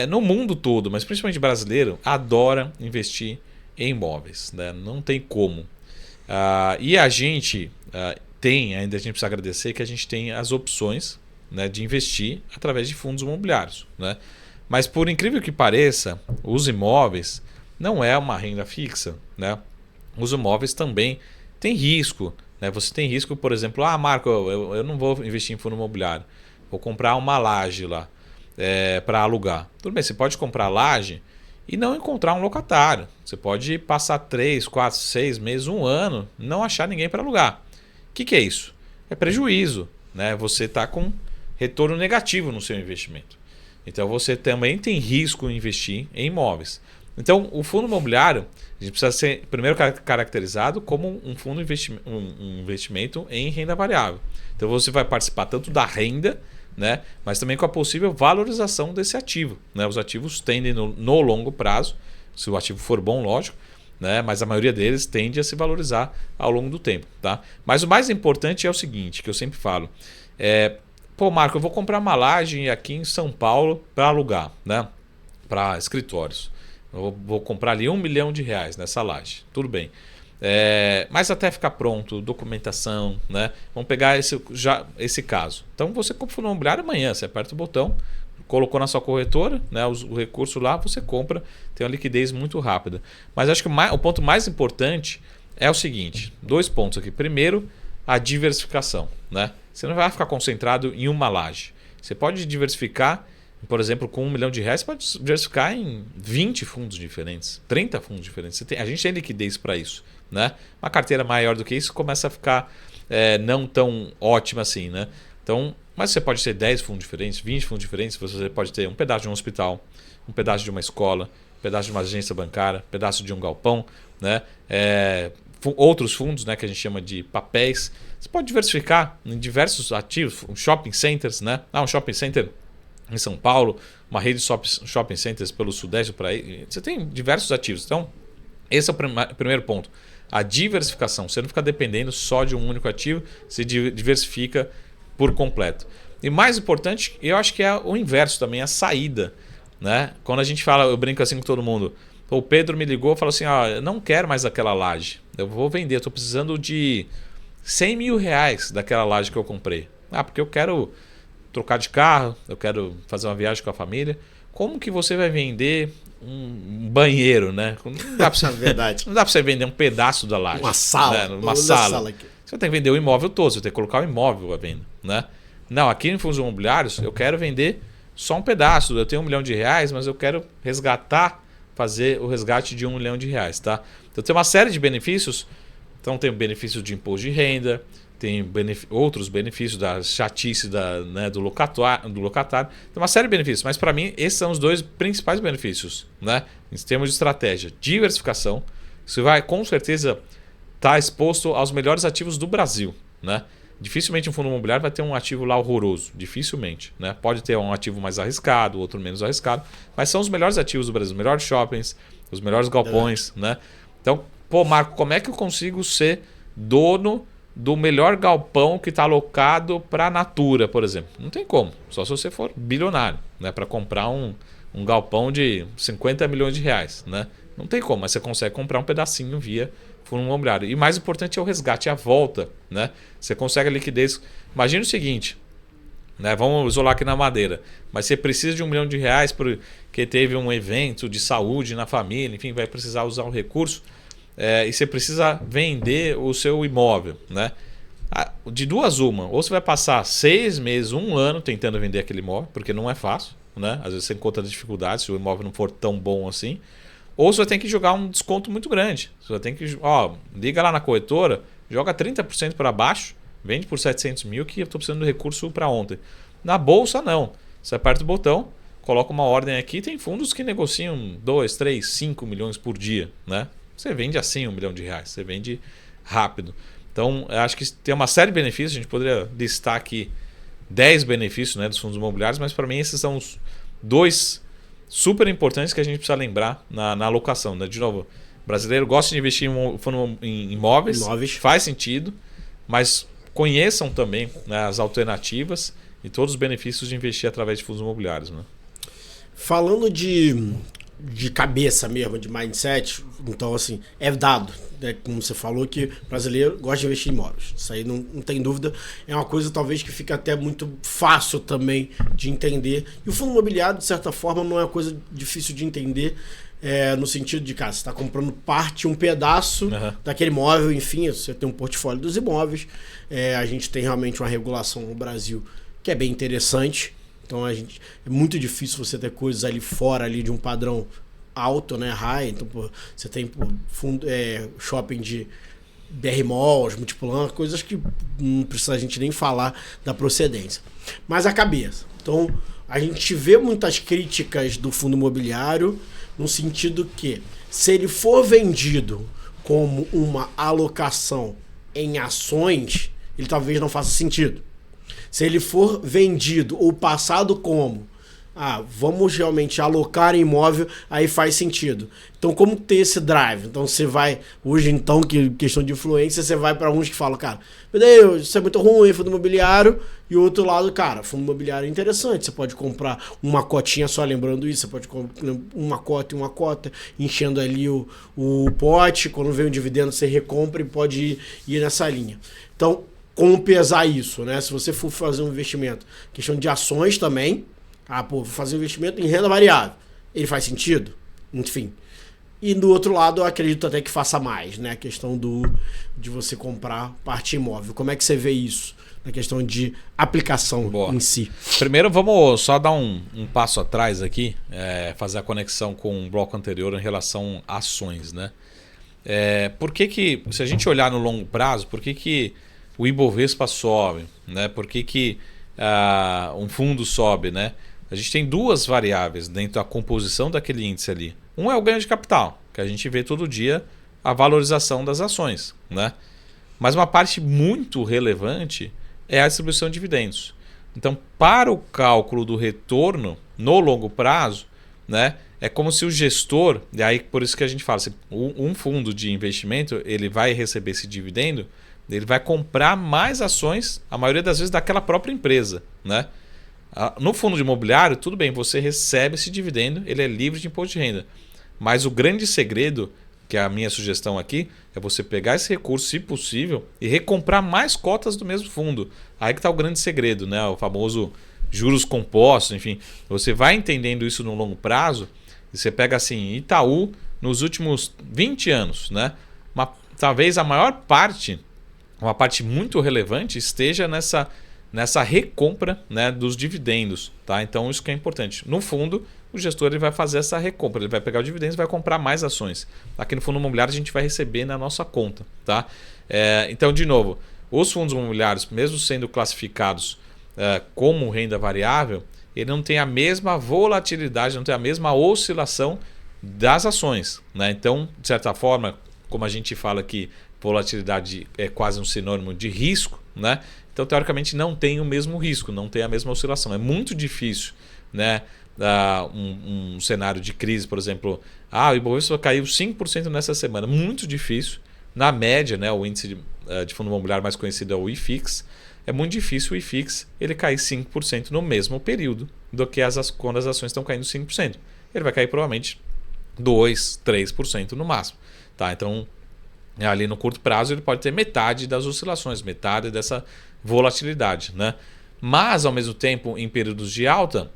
no mundo todo, mas principalmente brasileiro, adora investir em imóveis, né? Não tem como. E a gente ainda a gente precisa agradecer que a gente tem as opções, né, de investir através de fundos imobiliários, né? Mas por incrível que pareça, os imóveis não é uma renda fixa, né? Os imóveis também têm risco, né? Você tem risco, por exemplo, Marco, eu não vou investir em fundo imobiliário, vou comprar uma laje lá para alugar. Tudo bem, você pode comprar laje e não encontrar um locatário. Você pode passar 3, 4, 6 meses, um ano, não achar ninguém para alugar. O que é isso? É prejuízo, né? Você está com retorno negativo no seu investimento. Então você também tem risco em investir em imóveis. Então o fundo imobiliário, a gente precisa ser primeiro caracterizado como um fundo um investimento em renda variável. Então você vai participar tanto da renda, né, mas também com a possível valorização desse ativo, né? Os ativos tendem no longo prazo, se o ativo for bom, lógico, né, mas a maioria deles tende a se valorizar ao longo do tempo. Tá? Mas o mais importante é o seguinte, que eu sempre falo. Marco, eu vou comprar uma laje aqui em São Paulo para alugar, né, para escritórios. Eu vou comprar ali R$1 milhão nessa laje. Tudo bem. Mas até ficar pronto, documentação, né? Vamos pegar esse caso. Então você compra o fundo imobiliário amanhã, você aperta o botão, colocou na sua corretora, né, o recurso lá, você compra, tem uma liquidez muito rápida. Mas acho que o ponto mais importante é o seguinte: 2 pontos aqui. Primeiro, a diversificação, né? Você não vai ficar concentrado em uma laje. Você pode diversificar, por exemplo, com R$1 milhão, você pode diversificar em 20 fundos diferentes, 30 fundos diferentes. A gente tem liquidez para isso, né? Uma carteira maior do que isso começa a ficar não tão ótima assim, né? Então, mas você pode ter 10 fundos diferentes, 20 fundos diferentes. Você pode ter um pedaço de um hospital, um pedaço de uma escola, um pedaço de uma agência bancária, um pedaço de um galpão, né? Outros fundos, né, que a gente chama de papéis. Você pode diversificar em diversos ativos, shopping centers, né? Um shopping center em São Paulo, uma rede de shopping centers pelo Sudeste, por aí. Você tem diversos ativos. Então, esse é o primeiro ponto. A diversificação. Você não fica dependendo só de um único ativo, você diversifica por completo. E mais importante, eu acho que é o inverso também, a saída, né? Quando a gente fala, eu brinco assim com todo mundo. O Pedro me ligou e falou assim: eu não quero mais aquela laje, eu vou vender, estou precisando de R$100 mil daquela laje que eu comprei. Porque eu quero trocar de carro, eu quero fazer uma viagem com a família. Como que você vai vender um banheiro, né? Não dá para Verdade. Não dá para você vender um pedaço da laje. Uma sala. Né? Uma sala. Você tem que vender o imóvel todo, você tem que colocar o imóvel à venda, né? Não, aqui em fundos imobiliários eu quero vender só um pedaço. Eu tenho R$1 milhão, mas eu quero fazer o resgate de R$1 milhão, tá? Então tem uma série de benefícios. Então tem o benefício de imposto de renda, tem outros benefícios da chatice do locatário. Tem uma série de benefícios, mas para mim esses são os 2 principais benefícios, né? Em termos de estratégia. Diversificação. Você vai com certeza estar exposto aos melhores ativos do Brasil, né? Dificilmente um fundo imobiliário vai ter um ativo lá horroroso, dificilmente, né? Pode ter um ativo mais arriscado, outro menos arriscado, mas são os melhores ativos do Brasil, os melhores shoppings, os melhores galpões, né? Então, Marco, como é que eu consigo ser dono do melhor galpão que está alocado para a Natura, por exemplo? Não tem como, só se você for bilionário, né? Para comprar um galpão de R$50 milhões, né? Não tem como, mas você consegue comprar um pedacinho via fundo imobiliário. E mais importante é o resgate, a volta, né? Você consegue a liquidez. Imagina o seguinte, né? Vamos isolar aqui na Madeira, mas você precisa de R$1 milhão porque teve um evento de saúde na família, enfim, vai precisar usar o recurso, e você precisa vender o seu imóvel, né? De duas uma, ou você vai passar 6 meses, 1 ano tentando vender aquele imóvel, porque não é fácil, né? Às vezes você encontra dificuldades se o imóvel não for tão bom assim. Ou você vai ter que jogar um desconto muito grande. Você vai ter que, liga lá na corretora, joga 30% para baixo, vende por 700 mil que eu estou precisando do recurso para ontem. Na bolsa, não. Você aperta o botão, coloca uma ordem aqui, tem fundos que negociam 2, 3, 5 milhões por dia, né? Você vende assim R$1 milhão, você vende rápido. Então, eu acho que tem uma série de benefícios, a gente poderia listar aqui 10 benefícios, né, dos fundos imobiliários, mas para mim esses são os 2 super importantes que a gente precisa lembrar na alocação, né? De novo, o brasileiro gosta de investir em imóveis, faz sentido, mas conheçam também, né, as alternativas e todos os benefícios de investir através de fundos imobiliários, né? Falando de cabeça mesmo, de mindset, então assim, é dado, né, como você falou, que o brasileiro gosta de investir em imóveis. Isso aí não tem dúvida. É uma coisa talvez que fica até muito fácil também de entender. E o fundo imobiliário, de certa forma, não é uma coisa difícil de entender, no sentido de, cara, você está comprando um pedaço daquele imóvel, enfim, você tem um portfólio dos imóveis. A gente tem realmente uma regulação no Brasil que é bem interessante. Então é muito difícil você ter coisas ali fora ali de um padrão alto, né, high. Então você tem shopping de BR Malls, Multiplan, coisas que não precisa a gente nem falar da procedência. Mas a cabeça. Então a gente vê muitas críticas do fundo imobiliário no sentido que, se ele for vendido como uma alocação em ações, ele talvez não faça sentido. Se ele for vendido ou passado como vamos realmente alocar em imóvel, aí faz sentido. Então, como ter esse drive? Então, você vai, hoje então, que questão de influência, você vai para uns que falam, cara, meu Deus, isso é muito ruim, fundo imobiliário, e o outro lado, cara, fundo imobiliário é interessante, você pode comprar uma cotinha só, lembrando isso, você pode comprar uma cota, enchendo ali o pote, quando vem o dividendo você recompra e pode ir nessa linha. Então, como pesar isso, né? Se você for fazer um investimento, questão de ações também, vou fazer um investimento em renda variável, ele faz sentido? Enfim. E do outro lado, eu acredito até que faça mais, né? A questão de você comprar parte imóvel. Como é que você vê isso na questão de aplicação em si? Primeiro, vamos só dar um passo atrás aqui, fazer a conexão com o bloco anterior em relação a ações, né? Por que, se a gente olhar no longo prazo, por que o Ibovespa sobe, né? Por que um fundo sobe, né? A gente tem 2 variáveis dentro da composição daquele índice ali. Um é o ganho de capital, que a gente vê todo dia a valorização das ações, né? Mas uma parte muito relevante é a distribuição de dividendos. Então, para o cálculo do retorno no longo prazo, né, é como se o gestor, e aí por isso que a gente fala, se um fundo de investimento ele vai receber esse dividendo, ele vai comprar mais ações, a maioria das vezes daquela própria empresa, né? No fundo de imobiliário, tudo bem, você recebe esse dividendo, ele é livre de imposto de renda. Mas o grande segredo, que é a minha sugestão aqui, é você pegar esse recurso, se possível, e recomprar mais cotas do mesmo fundo. Aí que está o grande segredo, né? O famoso juros compostos, enfim. Você vai entendendo isso no longo prazo, e você pega assim, Itaú, nos últimos 20 anos, né? Talvez a maior parte, uma parte muito relevante, esteja nessa recompra, né, dos dividendos, tá? Então isso que é importante. No fundo, o gestor ele vai fazer essa recompra, ele vai pegar o dividendo e vai comprar mais ações. Aqui no fundo imobiliário a gente vai receber na nossa conta, tá? Então, de novo, os fundos imobiliários, mesmo sendo classificados como renda variável, ele não tem a mesma volatilidade, não tem a mesma oscilação das ações, né? Então, de certa forma, como a gente fala que volatilidade é quase um sinônimo de risco, né? Então, teoricamente, não tem o mesmo risco, não tem a mesma oscilação. É muito difícil, né, um cenário de crise, por exemplo, o Ibovespa caiu 5% nessa semana. Muito difícil. Na média, né, o índice de fundo imobiliário mais conhecido é o IFIX. É muito difícil o IFIX ele cair 5% no mesmo período do que quando as ações estão caindo 5%. Ele vai cair provavelmente 2%, 3% no máximo. Tá? Então, ali no curto prazo, ele pode ter metade das oscilações, metade dessa volatilidade, né? Mas, ao mesmo tempo, em períodos de alta,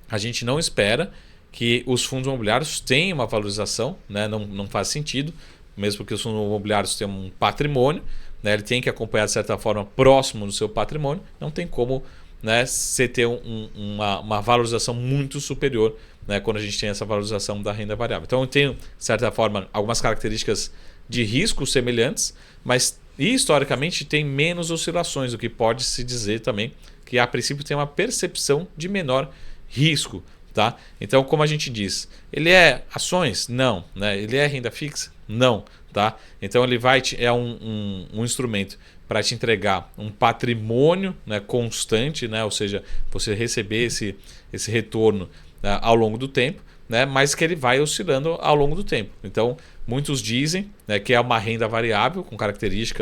a gente não espera que os fundos imobiliários tenham uma valorização, né? Não faz sentido, mesmo porque os fundos imobiliários têm um patrimônio, né? Ele tem que acompanhar, de certa forma, próximo do seu patrimônio, não tem como, né, você ter uma valorização muito superior, né, quando a gente tem essa valorização da renda variável. Então, eu tenho, de certa forma, algumas características de riscos semelhantes, mas historicamente tem menos oscilações, o que pode se dizer também que a princípio tem uma percepção de menor risco. Tá? Então, como a gente diz, ele é ações? Não. Né? Ele é renda fixa? Não. Tá? Então, ele é um instrumento para te entregar um patrimônio, né, constante, né? Ou seja, você receber esse retorno, né, ao longo do tempo, né, mas que ele vai oscilando ao longo do tempo. Então, muitos dizem, né, que é uma renda variável, com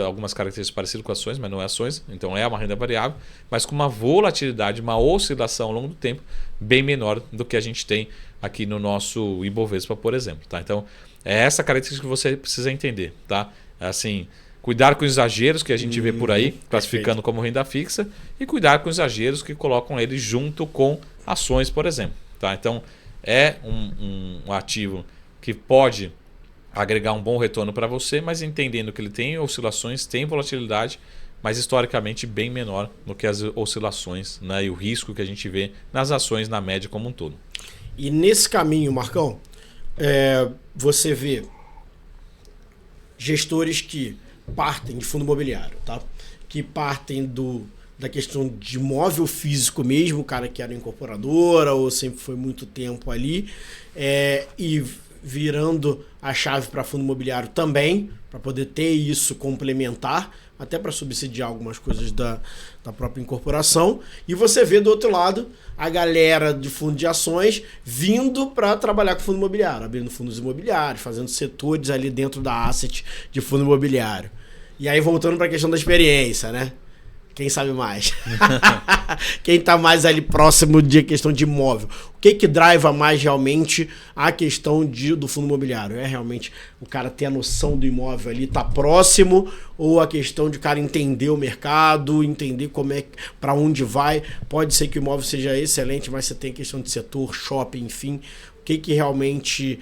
algumas características parecidas com ações, mas não é ações, então é uma renda variável, mas com uma volatilidade, uma oscilação ao longo do tempo bem menor do que a gente tem aqui no nosso Ibovespa, por exemplo. Tá? Então, é essa característica que você precisa entender. Tá? Assim, cuidar com os exageros que a gente vê por aí, classificando como renda fixa, e cuidar com os exageros que colocam ele junto com ações, por exemplo. Tá? Então, é um ativo que pode agregar um bom retorno para você, mas entendendo que ele tem oscilações, tem volatilidade, mas historicamente bem menor do que as oscilações, né, e o risco que a gente vê nas ações na média como um todo. E nesse caminho, Marcão, você vê gestores que partem de fundo imobiliário, tá? Que partem da questão de imóvel físico mesmo, o cara que era incorporadora ou sempre foi muito tempo ali, e virando a chave para fundo imobiliário também, para poder ter isso complementar, até para subsidiar algumas coisas da própria incorporação. E você vê do outro lado a galera de fundo de ações vindo para trabalhar com fundo imobiliário, abrindo fundos imobiliários, fazendo setores ali dentro da asset de fundo imobiliário. E aí voltando para a questão da experiência, né? Quem sabe mais? Quem está mais ali próximo de questão de imóvel? O que driva mais realmente a questão do fundo imobiliário? É realmente o cara ter a noção do imóvel ali, tá próximo, ou a questão de o cara entender o mercado, entender para onde vai? Pode ser que o imóvel seja excelente, mas você tem a questão de setor, shopping, enfim. O que realmente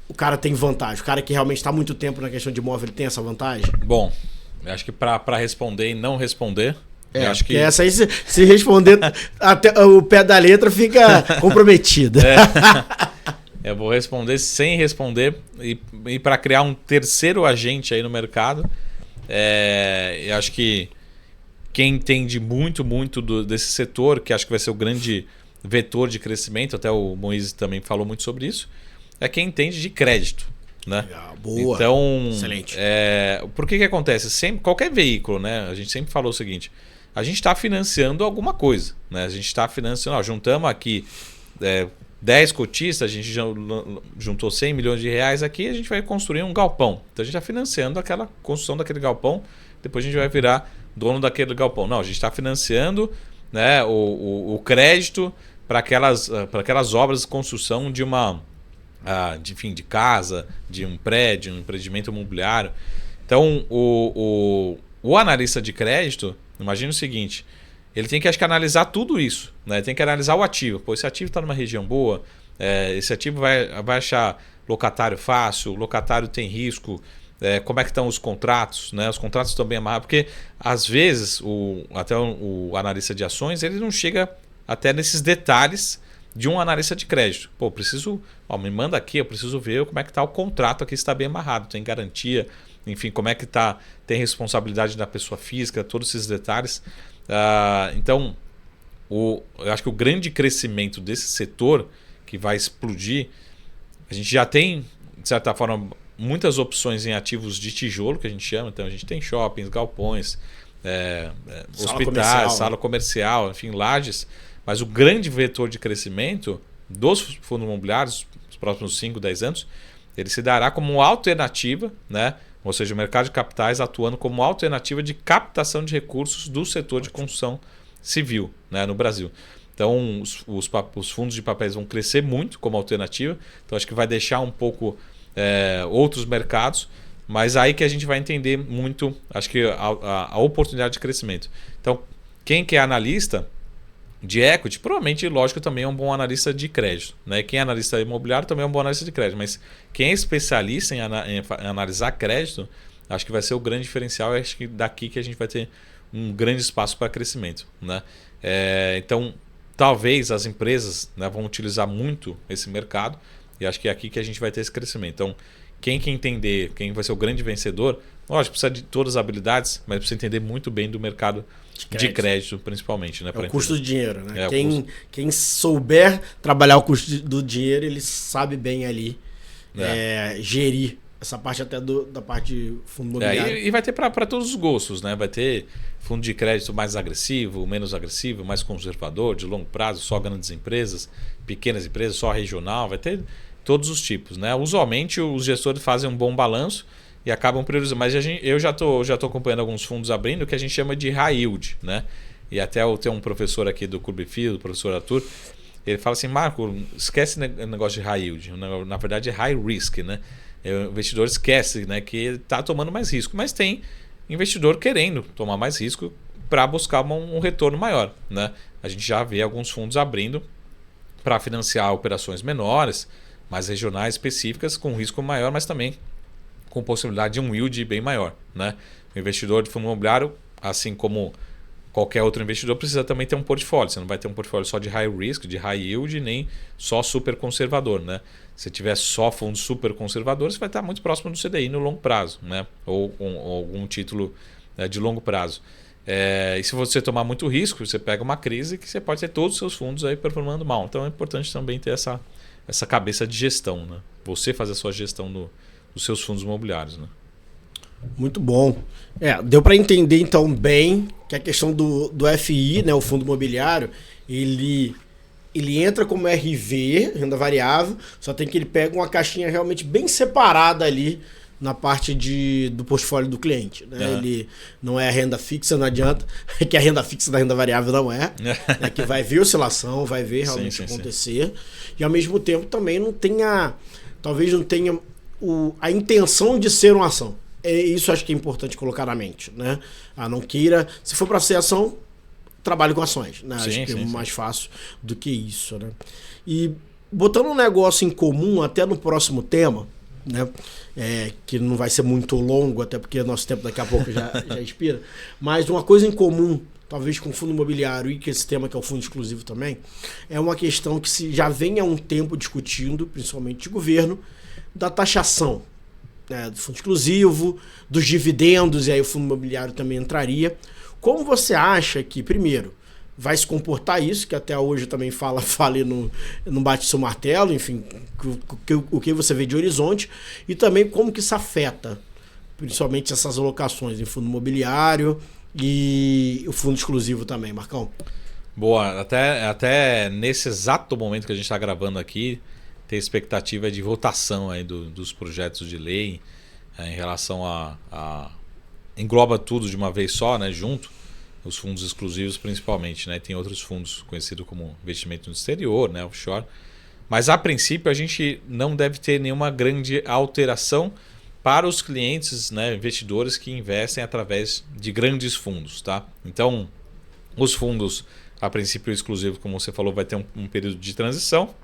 o cara tem vantagem? O cara que realmente está muito tempo na questão de imóvel, ele tem essa vantagem? Bom, eu acho que para responder e não responder, eu acho que essa aí, se responder até o pé da letra, fica comprometida. Eu vou responder sem responder, e para criar um terceiro agente aí no mercado, eu acho que quem entende muito desse setor, que acho que vai ser o grande vetor de crescimento, até o Moise também falou muito sobre isso, é quem entende de crédito. Né? Boa. Então, excelente. Por que acontece? Qualquer veículo, né? A gente sempre falou o seguinte: a gente está financiando alguma coisa, né? A gente está financiando, juntamos aqui 10 cotistas, a gente juntou 100 milhões de reais aqui, a gente vai construir um galpão. Então a gente está financiando aquela construção daquele galpão, depois a gente vai virar dono daquele galpão. Não, a gente está financiando, né, o crédito para aquelas obras de construção de uma de casa, de um prédio, um empreendimento imobiliário. Então, o analista de crédito, imagina o seguinte: ele tem que, acho que, analisar tudo isso, né? Tem que analisar o ativo. Pô, esse ativo está numa região boa, esse ativo vai achar locatário fácil, o locatário tem risco, como é que estão os contratos, né? Os contratos estão bem amarrados, porque às vezes até o analista de ações ele não chega até nesses detalhes de um analista de crédito. Pô, me manda aqui, eu preciso ver como é que está o contrato aqui, se está bem amarrado, tem garantia, enfim, como é que está, tem responsabilidade da pessoa física, todos esses detalhes. Então, eu acho que o grande crescimento desse setor, que vai explodir, a gente já tem, de certa forma, muitas opções em ativos de tijolo, que a gente chama. Então, a gente tem shoppings, galpões, hospitais, sala comercial, enfim, lajes. Mas o grande vetor de crescimento dos fundos imobiliários, nos próximos 5, 10 anos, ele se dará como alternativa, né? Ou seja, o mercado de capitais atuando como alternativa de captação de recursos do setor de construção civil, né, no Brasil. Então, os fundos de papéis vão crescer muito como alternativa. Então, acho que vai deixar um pouco outros mercados, mas aí que a gente vai entender muito, acho que a oportunidade de crescimento. Então, quem que é analista de equity, provavelmente, lógico, também é um bom analista de crédito, né? Quem é analista imobiliário também é um bom analista de crédito, mas quem é especialista em analisar crédito, acho que vai ser o grande diferencial, e acho que daqui que a gente vai ter um grande espaço para crescimento, né? Então, talvez as empresas, né, vão utilizar muito esse mercado, e acho que é aqui que a gente vai ter esse crescimento. Então, quem que entender quem vai ser o grande vencedor, lógico, precisa de todas as habilidades, mas precisa entender muito bem do mercado de crédito principalmente. Né, é o custo do dinheiro. Né? Quem souber trabalhar o custo do dinheiro, ele sabe bem ali gerir essa parte até da parte de fundo imobiliário. E vai ter para todos os gostos, né? Vai ter fundo de crédito mais agressivo, menos agressivo, mais conservador, de longo prazo, só grandes empresas, pequenas empresas, só regional, vai ter todos os tipos, né? Usualmente os gestores fazem um bom balanço e acabam priorizando. Mas eu já tô acompanhando alguns fundos abrindo que a gente chama de high yield, né? E até eu tenho um professor aqui do Clube FII, o professor Arthur, ele fala assim, Marco, esquece o negócio de high yield, na verdade é high risk, né? O investidor esquece, né, que está tomando mais risco, mas tem investidor querendo tomar mais risco para buscar um retorno maior. Né? A gente já vê alguns fundos abrindo para financiar operações menores, mais regionais específicas, com risco maior, mas também com possibilidade de um yield bem maior. Né? O investidor de fundo imobiliário, assim como qualquer outro investidor, precisa também ter um portfólio. Você não vai ter um portfólio só de high risk, de high yield, nem só super conservador. Né? Se tiver só fundos super conservadores, você vai estar muito próximo do CDI no longo prazo, né? Ou algum título de longo prazo. E se você tomar muito risco, você pega uma crise que você pode ter todos os seus fundos aí performando mal. Então é importante também ter essa cabeça de gestão. Né? Você fazer a sua gestão dos seus fundos imobiliários. Né? Muito bom. Deu para entender então bem que a questão do FI, né, o fundo imobiliário, ele entra como RV, renda variável, só tem que ele pega uma caixinha realmente bem separada ali na parte do portfólio do cliente. Né? Ele não é a renda fixa, não adianta, que a renda fixa da renda variável não é, né? Que vai ver oscilação, vai ver realmente acontecer, e ao mesmo tempo também talvez não tenha a intenção de ser uma ação. Isso acho que é importante colocar na mente. Né? Não queira, se for para ser ação, trabalho com ações, né? Acho que é mais fácil do que isso, né? E botando um negócio em comum até no próximo tema, né? Que não vai ser muito longo, até porque nosso tempo daqui a pouco já expira, mas uma coisa em comum, talvez com o fundo imobiliário e com esse tema que é o fundo exclusivo também, é uma questão que se já vem há um tempo discutindo, principalmente de governo, da taxação, né? Do fundo exclusivo, dos dividendos, e aí o fundo imobiliário também entraria. Como você acha que, primeiro, vai se comportar isso, que até hoje também falei no bate seu martelo, enfim, o que você vê de horizonte, e também como que isso afeta, principalmente essas alocações em fundo imobiliário e o fundo exclusivo também, Marcão? Boa, até nesse exato momento que a gente está gravando aqui, tem expectativa de votação aí dos projetos de lei em relação engloba tudo de uma vez só, né, junto, os fundos exclusivos principalmente, né, tem outros fundos conhecidos como investimento no exterior, né, offshore, mas a princípio a gente não deve ter nenhuma grande alteração para os clientes, né, investidores que investem através de grandes fundos, tá? Então, os fundos, a princípio exclusivo, como você falou, vai ter um período de transição,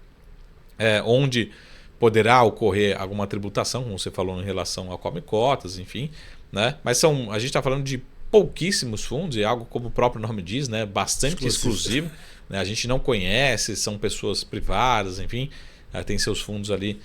onde poderá ocorrer alguma tributação, como você falou, em relação a come cotas, enfim, né? Mas a gente está falando de pouquíssimos fundos, e algo como o próprio nome diz, né? Bastante exclusivo, né? A gente não conhece, são pessoas privadas, enfim, tem seus fundos ali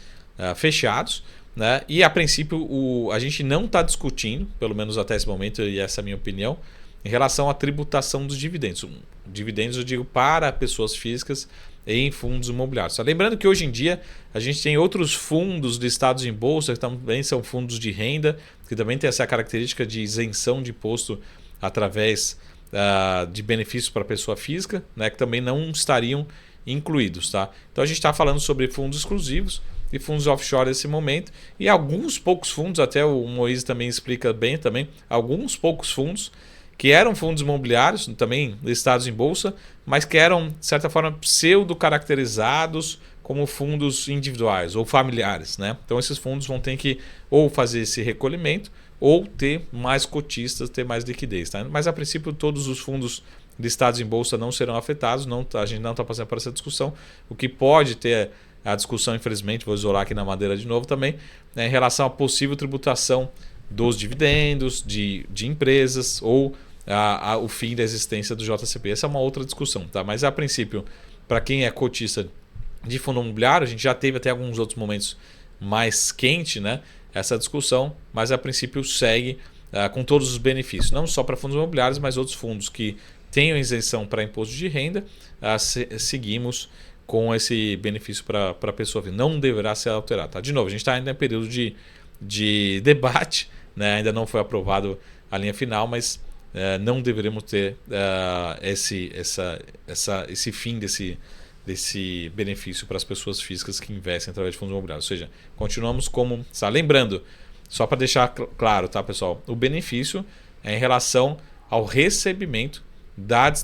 fechados, né? E a princípio a gente não está discutindo, pelo menos até esse momento, e essa é a minha opinião, em relação à tributação dos dividendos. Dividendos eu digo para pessoas físicas em fundos imobiliários. Só lembrando que hoje em dia a gente tem outros fundos listados em bolsa que também são fundos de renda, que também tem essa característica de isenção de imposto através de benefícios para a pessoa física, né, que também não estariam incluídos. Tá? Então a gente está falando sobre fundos exclusivos e fundos offshore nesse momento, e alguns poucos fundos, até o Moise também explica bem também, alguns poucos fundos que eram fundos imobiliários, também listados em bolsa, mas que eram, de certa forma, pseudo-caracterizados como fundos individuais ou familiares. Né? Então esses fundos vão ter que ou fazer esse recolhimento ou ter mais cotistas, ter mais liquidez. Tá? Mas a princípio todos os fundos listados em bolsa não serão afetados, a gente não está passando por essa discussão. O que pode ter a discussão, infelizmente, vou isolar aqui na madeira de novo também, né, em relação à possível tributação dos dividendos de empresas ou o fim da existência do JCP. Essa é uma outra discussão, tá? Mas a princípio, para quem é cotista de fundo imobiliário, a gente já teve até alguns outros momentos mais quente, né, essa discussão, mas a princípio segue com todos os benefícios, não só para fundos imobiliários, mas outros fundos que tenham isenção para imposto de renda, seguimos com esse benefício para a pessoa física. Não deverá ser alterado. Tá? De novo, a gente está ainda em período de debate, né? Ainda não foi aprovado a linha final, mas não deveremos ter esse fim desse benefício para as pessoas físicas que investem através de fundos imobiliários. Ou seja, continuamos como... Lembrando, só para deixar claro, tá, pessoal? O benefício é em relação ao recebimento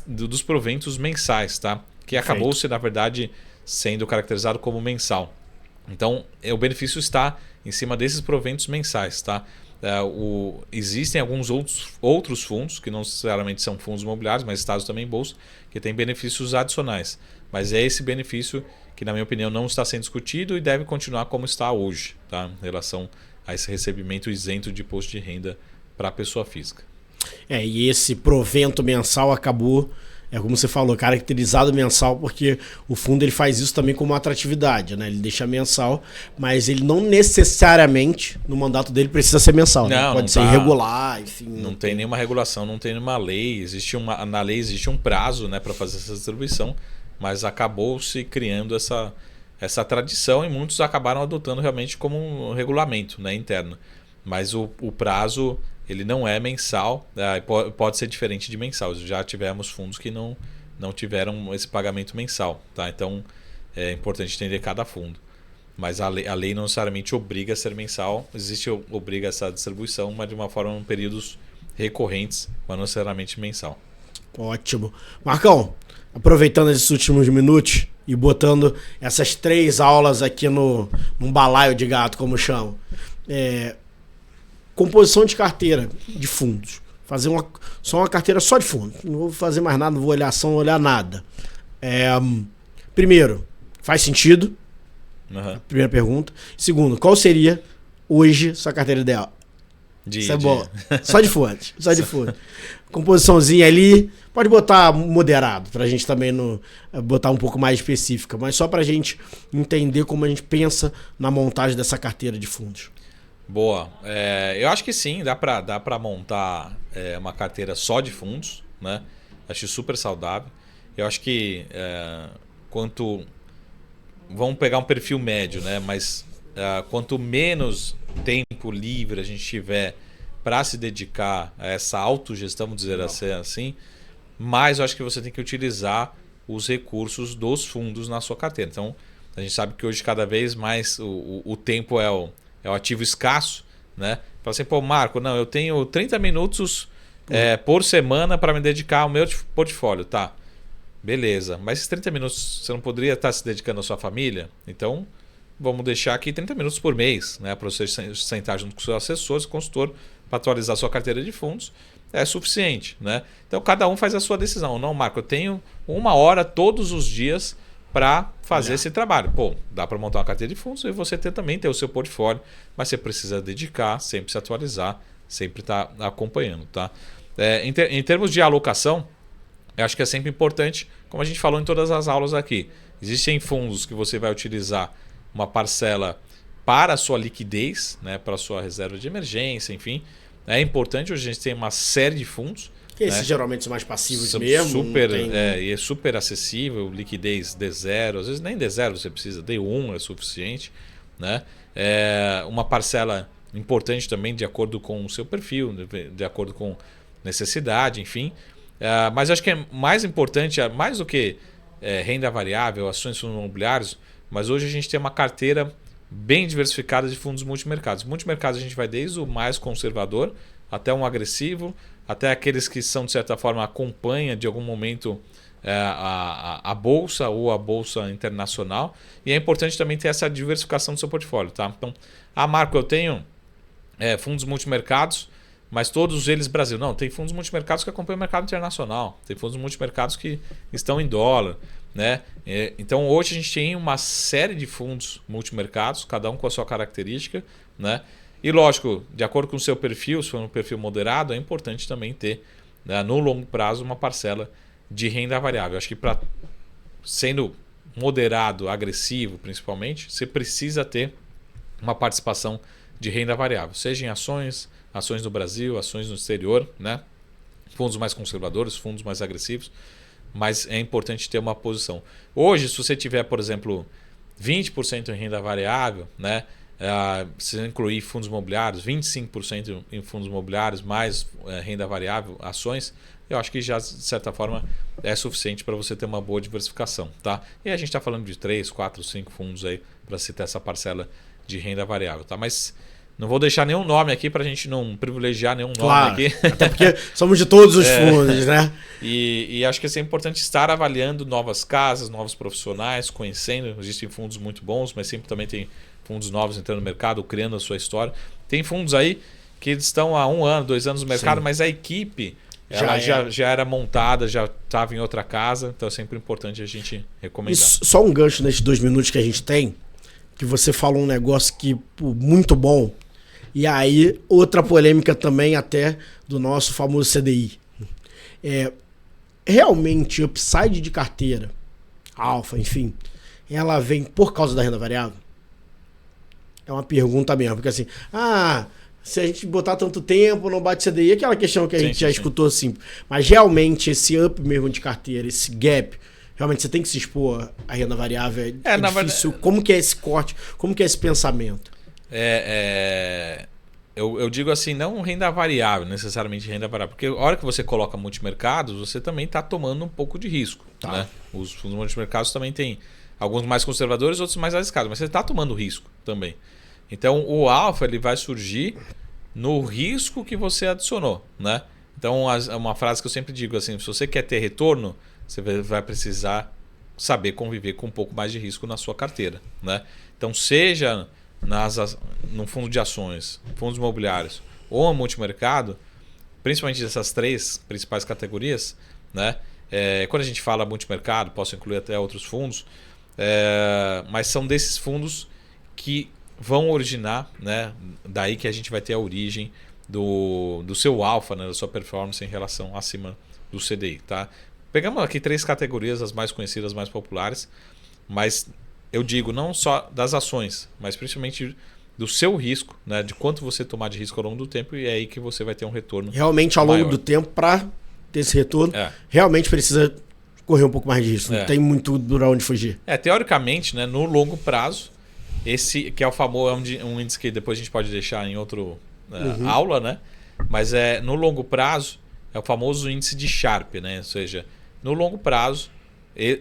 dos proventos mensais, tá? Que acabou na verdade, sendo caracterizado como mensal. Então, o benefício está em cima desses proventos mensais, tá? Existem alguns outros fundos, que não necessariamente são fundos imobiliários, mas estados também em bolsa, que têm benefícios adicionais. Mas é esse benefício que, na minha opinião, não está sendo discutido e deve continuar como está hoje, tá? Em relação a esse recebimento isento de imposto de renda para a pessoa física. E esse provento mensal acabou, como você falou, caracterizado mensal, porque o fundo ele faz isso também como uma atratividade, né? Ele deixa mensal, mas ele não necessariamente, no mandato dele, precisa ser mensal. Não, né? Pode não ser irregular, enfim. Não tem nenhuma regulação, não tem nenhuma lei. Na lei existe um prazo, né, para fazer essa distribuição, mas acabou se criando essa tradição e muitos acabaram adotando realmente como um regulamento, né, interno. Mas o prazo ele não é mensal, pode ser diferente de mensal. Já tivemos fundos que não tiveram esse pagamento mensal. Tá? Então é importante entender cada fundo. Mas a lei não necessariamente obriga a ser mensal, obriga essa distribuição, mas de uma forma em períodos recorrentes, mas não necessariamente mensal. Ótimo. Marcão, aproveitando esses últimos minutos e botando essas 3 aulas aqui num balaio de gato, como chamam. Composição de carteira de fundos. Fazer só uma carteira só de fundos. Não vou fazer mais nada, não vou olhar ação, não vou olhar nada. Primeiro, faz sentido? Uhum. Primeira pergunta. Segundo, qual seria hoje sua carteira ideal? Isso é bom. Só de fonte. Só de fonte. Composiçãozinha ali. Pode botar moderado, pra gente também botar um pouco mais específica, mas só pra gente entender como a gente pensa na montagem dessa carteira de fundos. Boa. Eu acho que sim, dá para montar uma carteira só de fundos, né? Acho super saudável. Eu acho que vamos pegar um perfil médio, né? Mas quanto menos tempo livre a gente tiver para se dedicar a essa autogestão, vamos dizer assim, mais eu acho que você tem que utilizar os recursos dos fundos na sua carteira. Então, a gente sabe que hoje cada vez mais o tempo é o ativo escasso, né? Fala assim, Marco, não, eu tenho 30 minutos por semana para me dedicar ao meu portfólio. Tá, beleza. Mas esses 30 minutos você não poderia estar se dedicando à sua família? Então, vamos deixar aqui 30 minutos por mês, né? Para você sentar junto com seus assessores, consultor, para atualizar a sua carteira de fundos. É suficiente, né? Então, cada um faz a sua decisão. Não, Marco, eu tenho 1 hora todos os dias para fazer esse trabalho. Dá para montar uma carteira de fundos e você também ter o seu portfólio, mas você precisa dedicar, sempre se atualizar, sempre estar acompanhando. Tá? Em termos de alocação, eu acho que é sempre importante, como a gente falou em todas as aulas aqui, existem fundos que você vai utilizar uma parcela para a sua liquidez, né, para a sua reserva de emergência, enfim. É importante, hoje a gente tem uma série de fundos. Esses geralmente são mais passivos mesmo. E é super acessível, liquidez D0, às vezes nem D0 você precisa, D1 é suficiente. Né? Uma parcela importante também de acordo com o seu perfil, de acordo com necessidade, enfim. Mas acho que é mais importante, mais do que renda variável, ações imobiliários, mas hoje a gente tem uma carteira bem diversificada de fundos multimercados. Multimercados a gente vai desde o mais conservador até um agressivo, até aqueles que são, de certa forma, acompanham de algum momento a Bolsa ou a Bolsa Internacional. E é importante também ter essa diversificação do seu portfólio. Tá? Então, Marco, eu tenho fundos multimercados, mas todos eles Brasil. Não, tem fundos multimercados que acompanham o mercado internacional. Tem fundos multimercados que estão em dólar. Né? Então, hoje a gente tem uma série de fundos multimercados, cada um com a sua característica. Né? E lógico, de acordo com o seu perfil, se for um perfil moderado, é importante também ter, né, no longo prazo, uma parcela de renda variável. Acho que sendo moderado, agressivo principalmente, você precisa ter uma participação de renda variável, seja em ações no Brasil, ações no exterior, né? Fundos mais conservadores, fundos mais agressivos, mas é importante ter uma posição. Hoje, se você tiver, por exemplo, 20% em renda variável, né? Se incluir fundos imobiliários, 25% em fundos imobiliários, mais renda variável, ações, eu acho que já, de certa forma, é suficiente para você ter uma boa diversificação. Tá? E a gente está falando de 3, 4, 5 fundos aí para se ter essa parcela de renda variável. Tá? Mas não vou deixar nenhum nome aqui para a gente não privilegiar nenhum nome aqui. Até porque somos de todos os fundos, né? E acho que é importante estar avaliando novas casas, novos profissionais, conhecendo. Existem fundos muito bons, mas sempre também tem fundos novos entrando no mercado, criando a sua história. Tem fundos aí que estão há 1 ano, 2 anos no mercado, mas a equipe já era montada, já estava em outra casa. Então é sempre importante a gente recomendar. E só um gancho nesses 2 minutos que a gente tem, que você falou um negócio que muito bom. E aí, outra polêmica também até do nosso famoso CDI. Realmente, upside de carteira, alfa, enfim, ela vem por causa da renda variável? É uma pergunta mesmo, porque assim, se a gente botar tanto tempo, não bate CDI, aquela questão que a gente já escutou assim. Mas realmente esse up mesmo de carteira, esse gap, realmente você tem que se expor à renda variável. É difícil. Como que é esse corte? Como que é esse pensamento? Eu digo assim, não renda variável, necessariamente renda variável, porque a hora que você coloca multimercados, você também está tomando um pouco de risco. Tá. Né? Os fundos multimercados também têm alguns mais conservadores, outros mais arriscados, mas você está tomando risco também. Então o alfa ele vai surgir no risco que você adicionou, né? Então uma frase que eu sempre digo assim, se você quer ter retorno, você vai precisar saber conviver com um pouco mais de risco na sua carteira, né? Então seja no fundo de ações, fundos imobiliários ou no multimercado, principalmente dessas 3 principais categorias, né? Quando a gente fala multimercado, posso incluir até outros fundos, mas são desses fundos que vão originar, né? Daí que a gente vai ter a origem do seu alfa, né? Da sua performance em relação acima do CDI. Tá? Pegamos aqui 3 categorias, as mais conhecidas, mais populares, mas eu digo não só das ações, mas principalmente do seu risco, né? De quanto você tomar de risco ao longo do tempo, e é aí que você vai ter um retorno realmente ao longo do tempo, para ter esse retorno, realmente precisa correr um pouco mais de risco. Não tem muito para onde fugir. Teoricamente, né? No longo prazo, esse que é o famoso, um índice que depois a gente pode deixar em outra aula, né? Mas no longo prazo é o famoso índice de Sharpe, né? Ou seja, no longo prazo,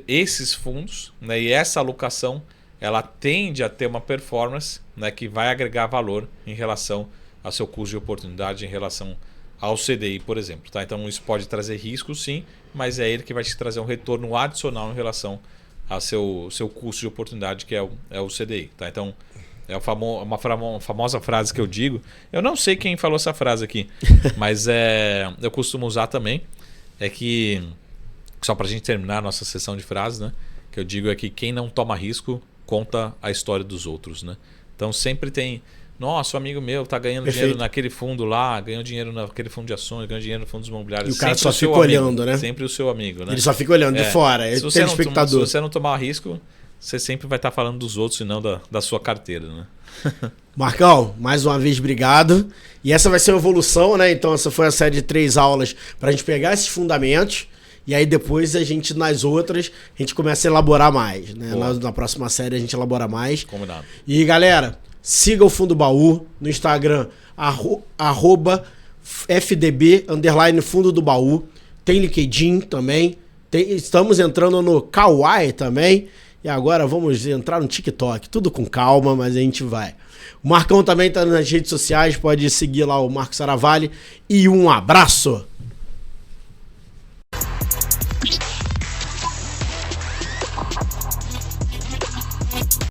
esses fundos, né, e essa alocação, ela tende a ter uma performance, né, que vai agregar valor em relação ao seu custo de oportunidade, em relação ao CDI, por exemplo. Tá? Então isso pode trazer risco, sim, mas é ele que vai te trazer um retorno adicional em relação ao seu custo de oportunidade, que é o CDI. Tá? Então é uma famosa frase que eu digo. Eu não sei quem falou essa frase aqui, mas eu costumo usar também. É que, só para a gente terminar a nossa sessão de frases, né? Que eu digo é que quem não toma risco conta a história dos outros. Né? Então sempre tem... Nossa, um amigo meu está ganhando dinheiro naquele fundo lá, ganhou dinheiro naquele fundo de ações, ganhou dinheiro no fundos imobiliários. E o cara só fica olhando, né? Sempre o seu amigo, né? Ele só fica olhando de fora, ele tem espectador. Se você não tomar risco, você sempre vai estar falando dos outros e não da sua carteira, né? Marcão, mais uma vez, obrigado. E essa vai ser uma evolução, né? Então essa foi a série de 3 aulas para a gente pegar esses fundamentos. E aí depois a gente, nas outras, a gente começa a elaborar mais. Né? Na próxima série a gente elabora mais. Combinado. E galera, siga o Fundo Baú no Instagram, @FDB_Fundo do Baú. Tem LinkedIn também. Estamos entrando no Kawaii também. E agora vamos entrar no TikTok. Tudo com calma, mas a gente vai. O Marcão também está nas redes sociais. Pode seguir lá o Marco Saravalli. E um abraço!